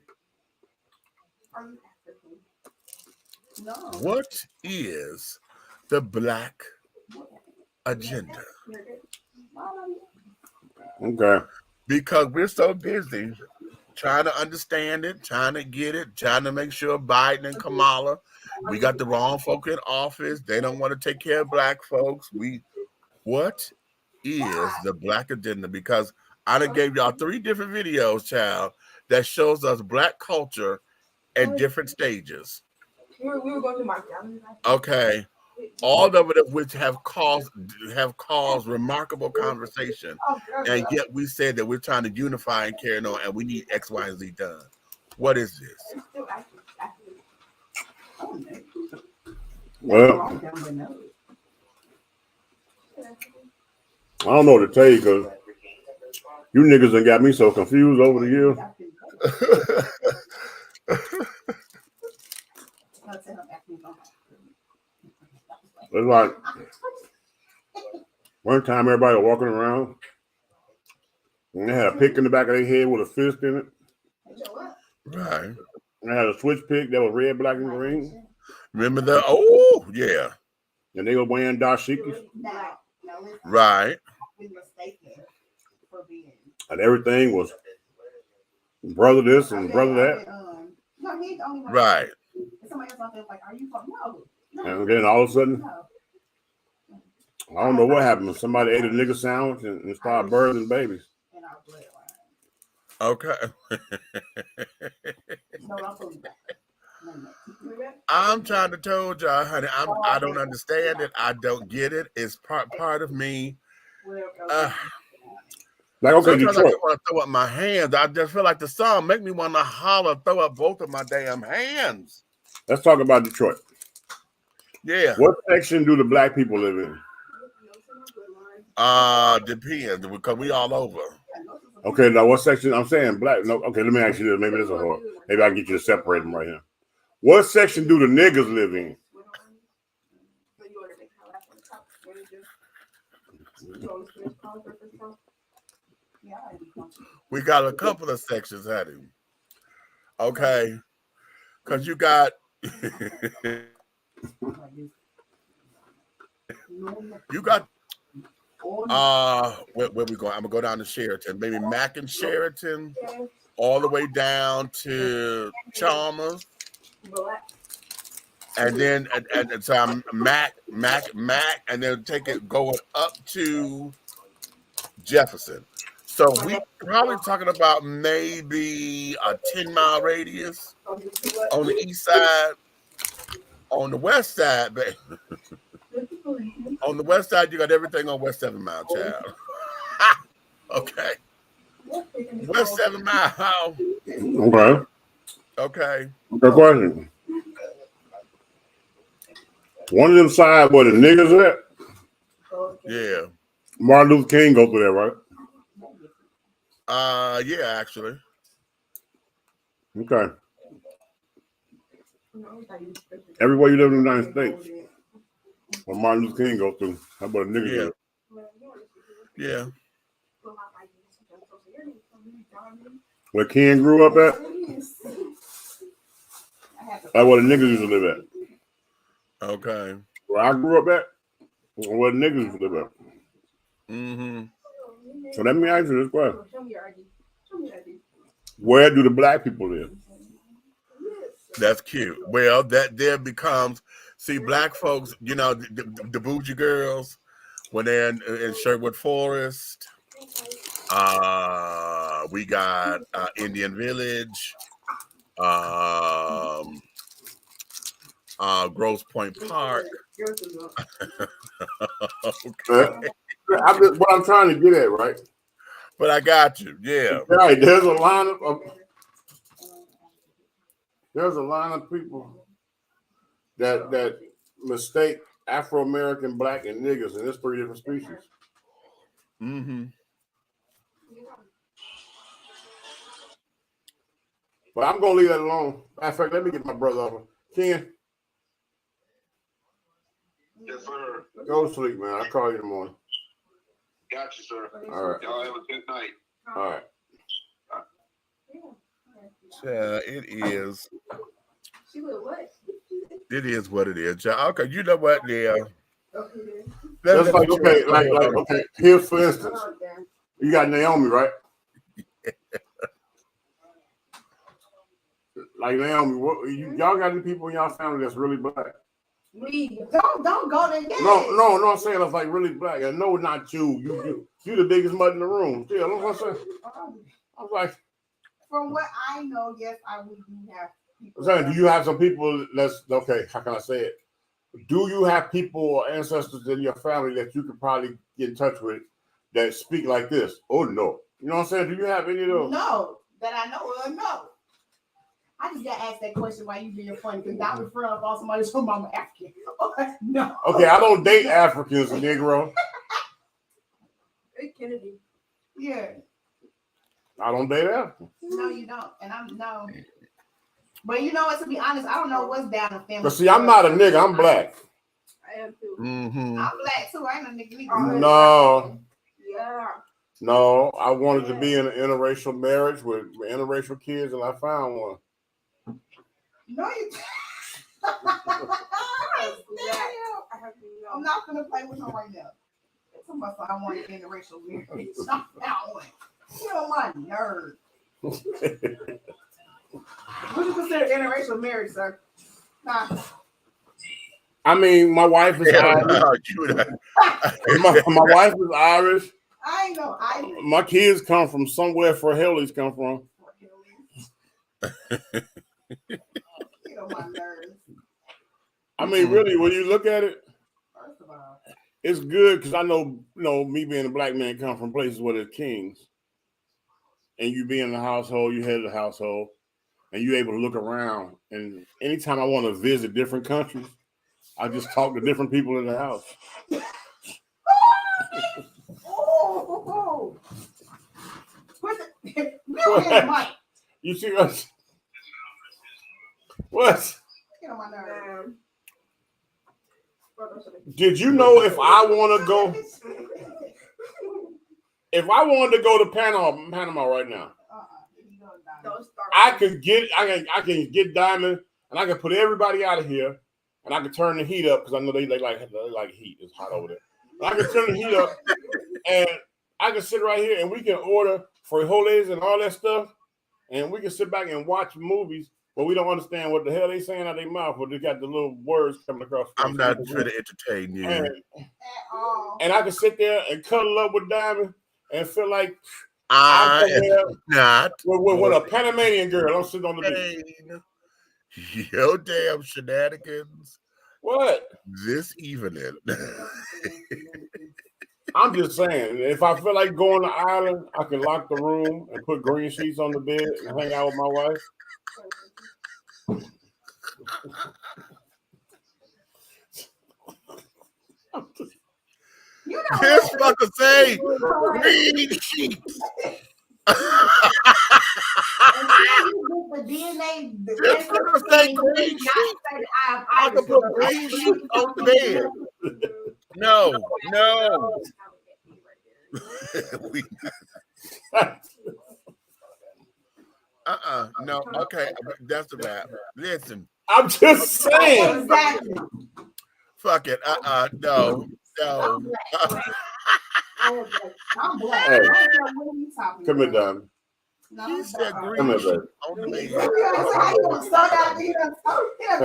No. What is the Black agenda? Okay. Because we're so busy trying to understand it, trying to get it, trying to make sure Biden and Kamala, we got the wrong folk in office. They don't want to take care of Black folks. What is the Black agenda? Because I done gave y'all 3 different videos, child, that shows us Black culture at different stages. We were going to Mark. Okay. All of it of which have caused remarkable conversation. And yet we said that we're trying to unify and carry on and we need X, Y, and Z done. What is this? Well, I don't know what to tell you because you niggas done got me so confused over the years. It's like one time everybody was walking around and they had a pick in the back of their head with a fist in it. Right. And they had a switch pick that was red, black, and green. Remember that? Oh, yeah. And they were wearing dashikis. Right. And everything was brother this and brother that. Right. And then all of a sudden, I don't know what happened. Somebody ate a nigga sandwich and started birthing babies. Okay. I'm trying to tell y'all, honey, I don't understand it. I don't get it. It's part of me. Like, okay, sometimes Detroit. I just want to throw up my hands. I just feel like the song make me want to holler, throw up both of my damn hands. Let's talk about Detroit. Yeah. What section do the Black people live in? Depends because we all over. Okay, now what section? I'm saying Black. No, okay, let me ask you this. Maybe this is hard. Maybe I can get you to separate them right here. What section do the niggas live in? We got a couple of sections, honey. Okay, because you got where we going? I'm gonna go down to Sheraton, maybe Mac and Sheraton, all the way down to Chalmers, and then and so I'm Mac, and then take it going up to Jefferson. So we probably talking about maybe a 10-mile radius on the east side. On the west side, baby. On the west side, you got everything on West 7 Mile, child. Okay. West 7 Mile. Okay. Okay. Good question. One of them side where the niggas at? Yeah. Martin Luther King go through there, right? Yeah, actually. Okay. Everywhere you live in the United States, where Martin Luther King go through, how about a nigga? Yeah. Where King grew up at? That's where the niggas used to live at. Okay. Where I grew up at, where the niggas used to live at. Mm-hmm. So let me ask you this question. Where do the Black people live? That's cute. Well, that there becomes, see, Black folks, you know, the bougie girls, when they're in Sherwood Forest, we got Indian Village, Grosse Point Park. Okay. What I'm trying to get at, right? But I got you. Yeah. Right. There's a line of people that mistake Afro-American, black, and niggers, and it's 3 different species. Mm-hmm. But I'm gonna leave that alone. Matter of fact, let me get my brother over. Ken. Yes, sir. Go to sleep, man. I'll call you in the morning. Got you, sir. All right. Y'all have a good night. All right. It is. She will what? It is what it is. Okay, you know what? Yeah. That's like okay. Here's for instance, you got Naomi, right? Like Naomi, y'all got any people in y'all family that's really black? We don't go there. No. I'm saying that's like really black. I know not you. You the biggest mud in the room. Yeah, that's what I'm saying. I was like, from what I know, yes, we do have people. I'm saying, do you have some people that's okay? How can I say it? Do you have people or ancestors in your family that you could probably get in touch with that speak like this? Oh no, you know what I'm saying? Do you have any of those? No, that I know of. No. I just got asked that question while you being funny because I was referring up on somebody who's mama African. No. Okay, I don't date Africans, Negro. Hey, Kennedy. Yeah. I don't date Africans. No, you don't. And I'm no. But you know what? To be honest, I don't know what's down in family. But see, I'm not a nigga. I'm black. I am too. Mm-hmm. I'm black too. I ain't a nigga. No. Yeah. No, I wanted to be in an interracial marriage with interracial kids, and I found one. No, you. I'm not gonna play with him right now. Somebody said I want an interracial marriage. I'm down one. You know my nerve. What do you consider interracial marriage, sir? Nah. I mean, my wife is Irish. my wife is Irish. I ain't know. My kids come from somewhere for Hellies come from. You know my nerves. I mean, really, when you look at it, First of all, it's good because I know, me being a black man come from places where there's kings. And you be in the household, you head of the household, and you're able to look around. And anytime I want to visit different countries, I just talk to different people in the house. oh. What? You see us? What? Get on my nerves. Did you know if I want to go? If I wanted to go to Panama right now, I can get Diamond, and I can put everybody out of here, and I can turn the heat up because I know they like heat. It's hot over there. I can turn the heat up, and I can sit right here, and we can order frijoles and all that stuff, and we can sit back and watch movies, but we don't understand what the hell they saying out of their mouth, but they got the little words coming across. I'm not trying to entertain you. And I can sit there and cuddle up with Diamond. And feel like I am not with a Panamanian girl. I'm sitting on the beach. Yo, damn shenanigans. What? This evening. I'm just saying, if I feel like going to Ireland, I can lock the room and put green sheets on the bed and hang out with my wife. You know this fucker say green sheets. The DNA. This fucker say green sheets. I can put green sheets on the bed. No. No. Okay, that's a wrap. Listen, I'm just saying. Exactly. Fuck it. No. I'm black. Hey. What are you talking Come here, about? Diamond. No, He said Come green here, sheets baby. on the bed. How you gonna start out? He done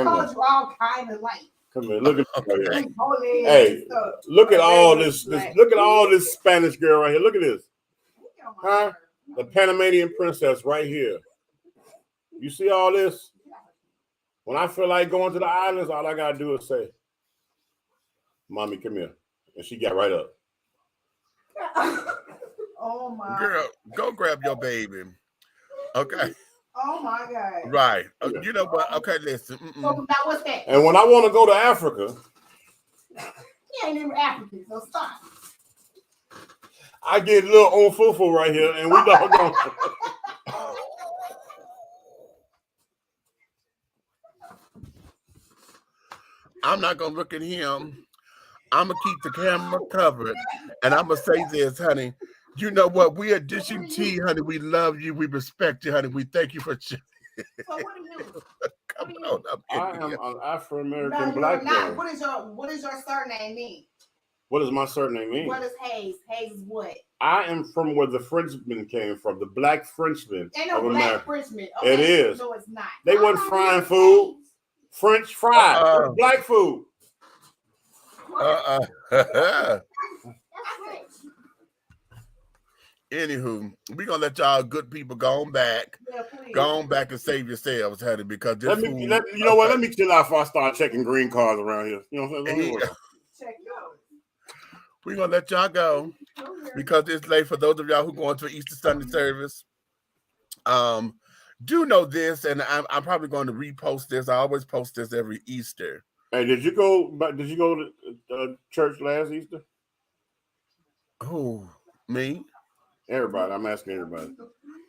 called you all kind of like. Come here. Look at Okay. Hey, look at all this. Look at all this Spanish girl right here. Look at this. Huh? The Panamanian princess right here. You see all this? When I feel like going to the islands, all I gotta do is say, "Mommy, come here," and she got right up. Oh my. Girl, go grab your baby. Okay. Oh my God. Right. You know what? Okay, listen. So now what's that? And when I want to go to Africa, He ain't even African, so stop. I get a little on fufu right here, and we don't go. I'm not gonna look at him. I'm gonna keep the camera covered, and I'm gonna say this, honey. You know what? We are dishing tea, honey. We love you. We respect you, honey. We thank you for. So what do you do? Come on up I in am here. an Afro-American No, black you're not. man. What is your surname mean? What does my surname mean? What is Hayes? Hayes is what? I am from where the Frenchmen came from, the black Frenchmen Ain't no of black America. Frenchman. It is. No, it's not. They wasn't frying food. French fried. Black food. Anywho, we're gonna let y'all good people go on back. Yeah, go on back and save yourselves, honey, because this food. you know what? Let me chill out before I start checking green cards around here. You know what I'm saying? Check yours. We're gonna let y'all go because it's late for those of y'all who going to Easter Sunday service. Do know this, and I'm probably going to repost this. I always post this every Easter. Hey, did you go to church last Easter? Who? Me? Everybody. I'm asking everybody.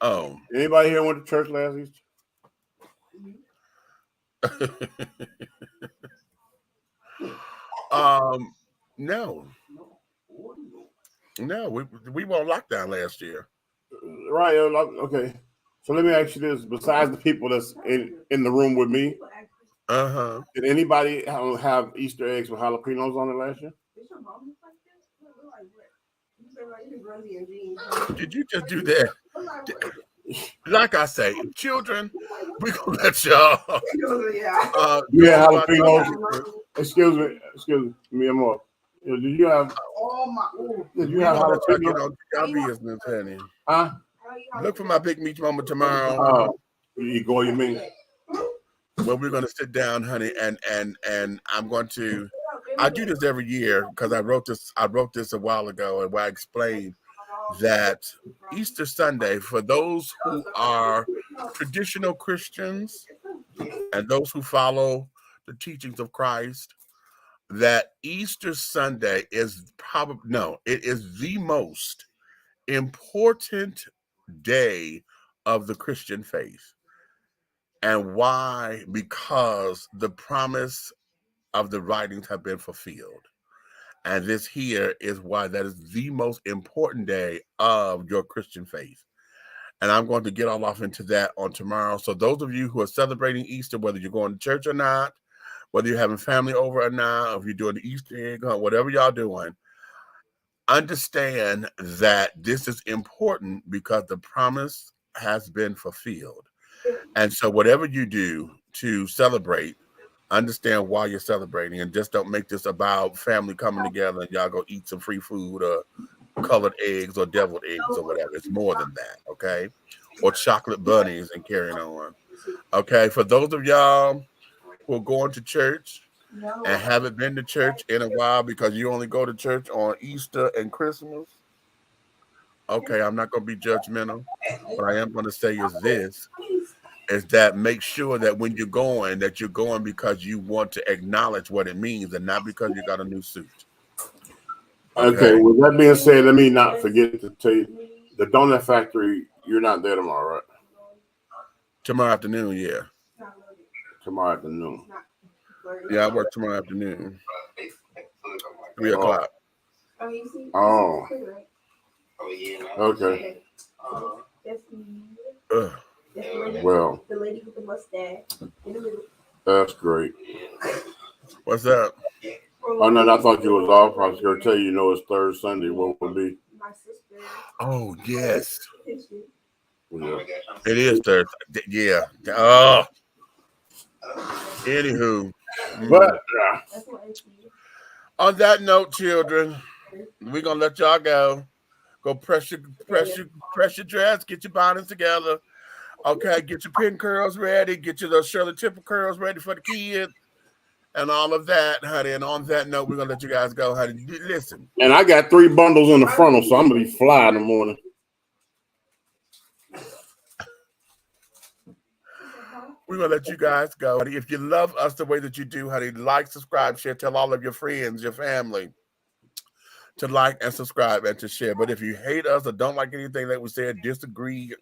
Oh. Anybody here went to church last Easter? No. No, we were on lockdown last year. Right. Okay. So let me ask you this: besides the people that's in the room with me, did anybody have Easter eggs with jalapenos on it last year? Did you just do that? Like I say, children, we're gonna let y'all. You had jalapenos. Excuse me, amor. Did you have? Did you have jalapenos? Y'all business, honey. Huh? Look for my big meat moment tomorrow. Oh, you go, you mean? Well, we're gonna sit down, honey, and I'm going to. I do this every year because I wrote this a while ago, and where I explained that Easter Sunday, for those who are traditional Christians and those who follow the teachings of Christ, that Easter Sunday is it is the most important day of the Christian faith. And why? Because the promise of the writings have been fulfilled. And this here is why that is the most important day of your Christian faith. And I'm going to get all off into that on tomorrow. So those of you who are celebrating Easter, whether you're going to church or not, whether you're having family over or not, or if you're doing the Easter egg hunt, whatever y'all doing, understand that this is important because the promise has been fulfilled. And so whatever you do to celebrate, understand why you're celebrating, and just don't make this about family coming together and y'all go eat some free food or colored eggs or deviled eggs or whatever. It's more than that, okay? Or chocolate bunnies and carrying on. Okay, for those of y'all who are going to church and haven't been to church in a while because you only go to church on Easter and Christmas, okay, I'm not going to be judgmental, but I am going to say is that make sure that when you're going because you want to acknowledge what it means and not because you got a new suit. Okay, with that being said, let me not forget to tell you, the donut factory, you're not there tomorrow, right? Tomorrow afternoon, yeah. Tomorrow afternoon. Yeah, I work tomorrow afternoon. 3 o'clock. Oh. Okay. Well, the lady with the mustache in the middle. That's great. What's up? Oh no, I thought you was off. I was going to tell you, it's third Sunday. What would be? My sister. Oh yes. Yeah. It is Thursday. Yeah. Oh. Anywho. But on that note, children, we're gonna let y'all go. Go press your dress, get your bonnets together. Okay, get your pin curls ready, get your little Shirley Temple curls ready for the kids. and all of that, honey. And on that note, we're gonna let you guys go, honey. Listen. And I got 3 bundles in the frontal, so I'm gonna be fly in the morning. We're gonna let you guys go. Honey. If you love us the way that you do, honey, like, subscribe, share, tell all of your friends, your family to like and subscribe and to share. But if you hate us or don't like anything that we said, disagree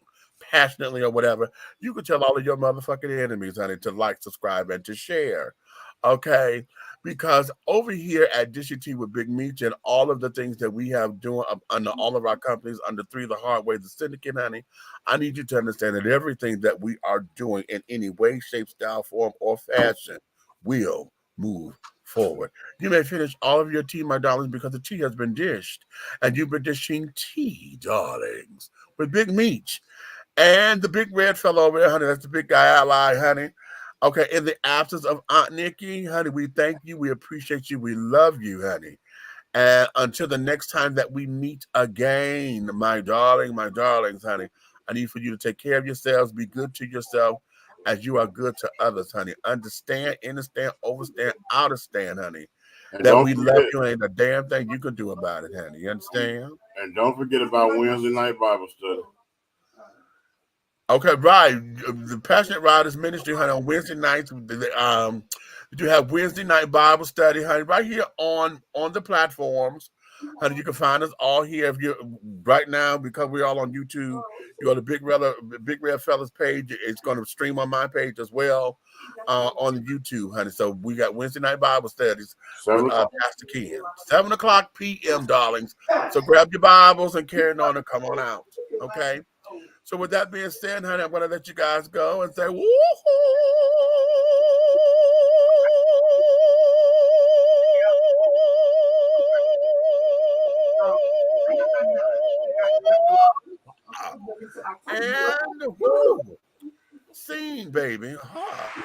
passionately or whatever, you can tell all of your motherfucking enemies, honey, to like, subscribe, and to share. Okay, because over here at Dishy Tea with Big Meech and all of the things that we have doing under all of our companies under 3 the Hard Way, the syndicate, honey, I need you to understand that everything that we are doing in any way, shape, style, form, or fashion will move forward. You may finish all of your tea, my darlings, because the tea has been dished, and you've been dishing tea, darlings, with Big Meech. And the big red fellow over there, honey, that's the big guy ally, honey. Okay, in the absence of Aunt Nikki, honey, we thank you, we appreciate you, we love you, honey. And until the next time that we meet again, my darling, my darlings, honey, I need for you to take care of yourselves, be good to yourself as you are good to others, honey. Understand, understand, overstand, understand, honey, And that don't we love forget, you and ain't a damn thing you can do about it, honey. You understand? and don't forget about Wednesday night Bible study. Okay, right. The Passionate Riders Ministry, honey, on Wednesday nights. You have Wednesday night Bible study, honey, right here on the platforms. Honey, you can find us all here. If you right now, because we're all on YouTube, you go to Big Red Fellas page. It's going to stream on my page as well on YouTube, honey. So we got Wednesday night Bible studies with Pastor Ken, 7:00 p.m., darlings. So grab your Bibles and carry on and come on out. Okay. So with that being said, honey, I'm going to let you guys go and say, woohoo! And woo! Scene, baby. Huh.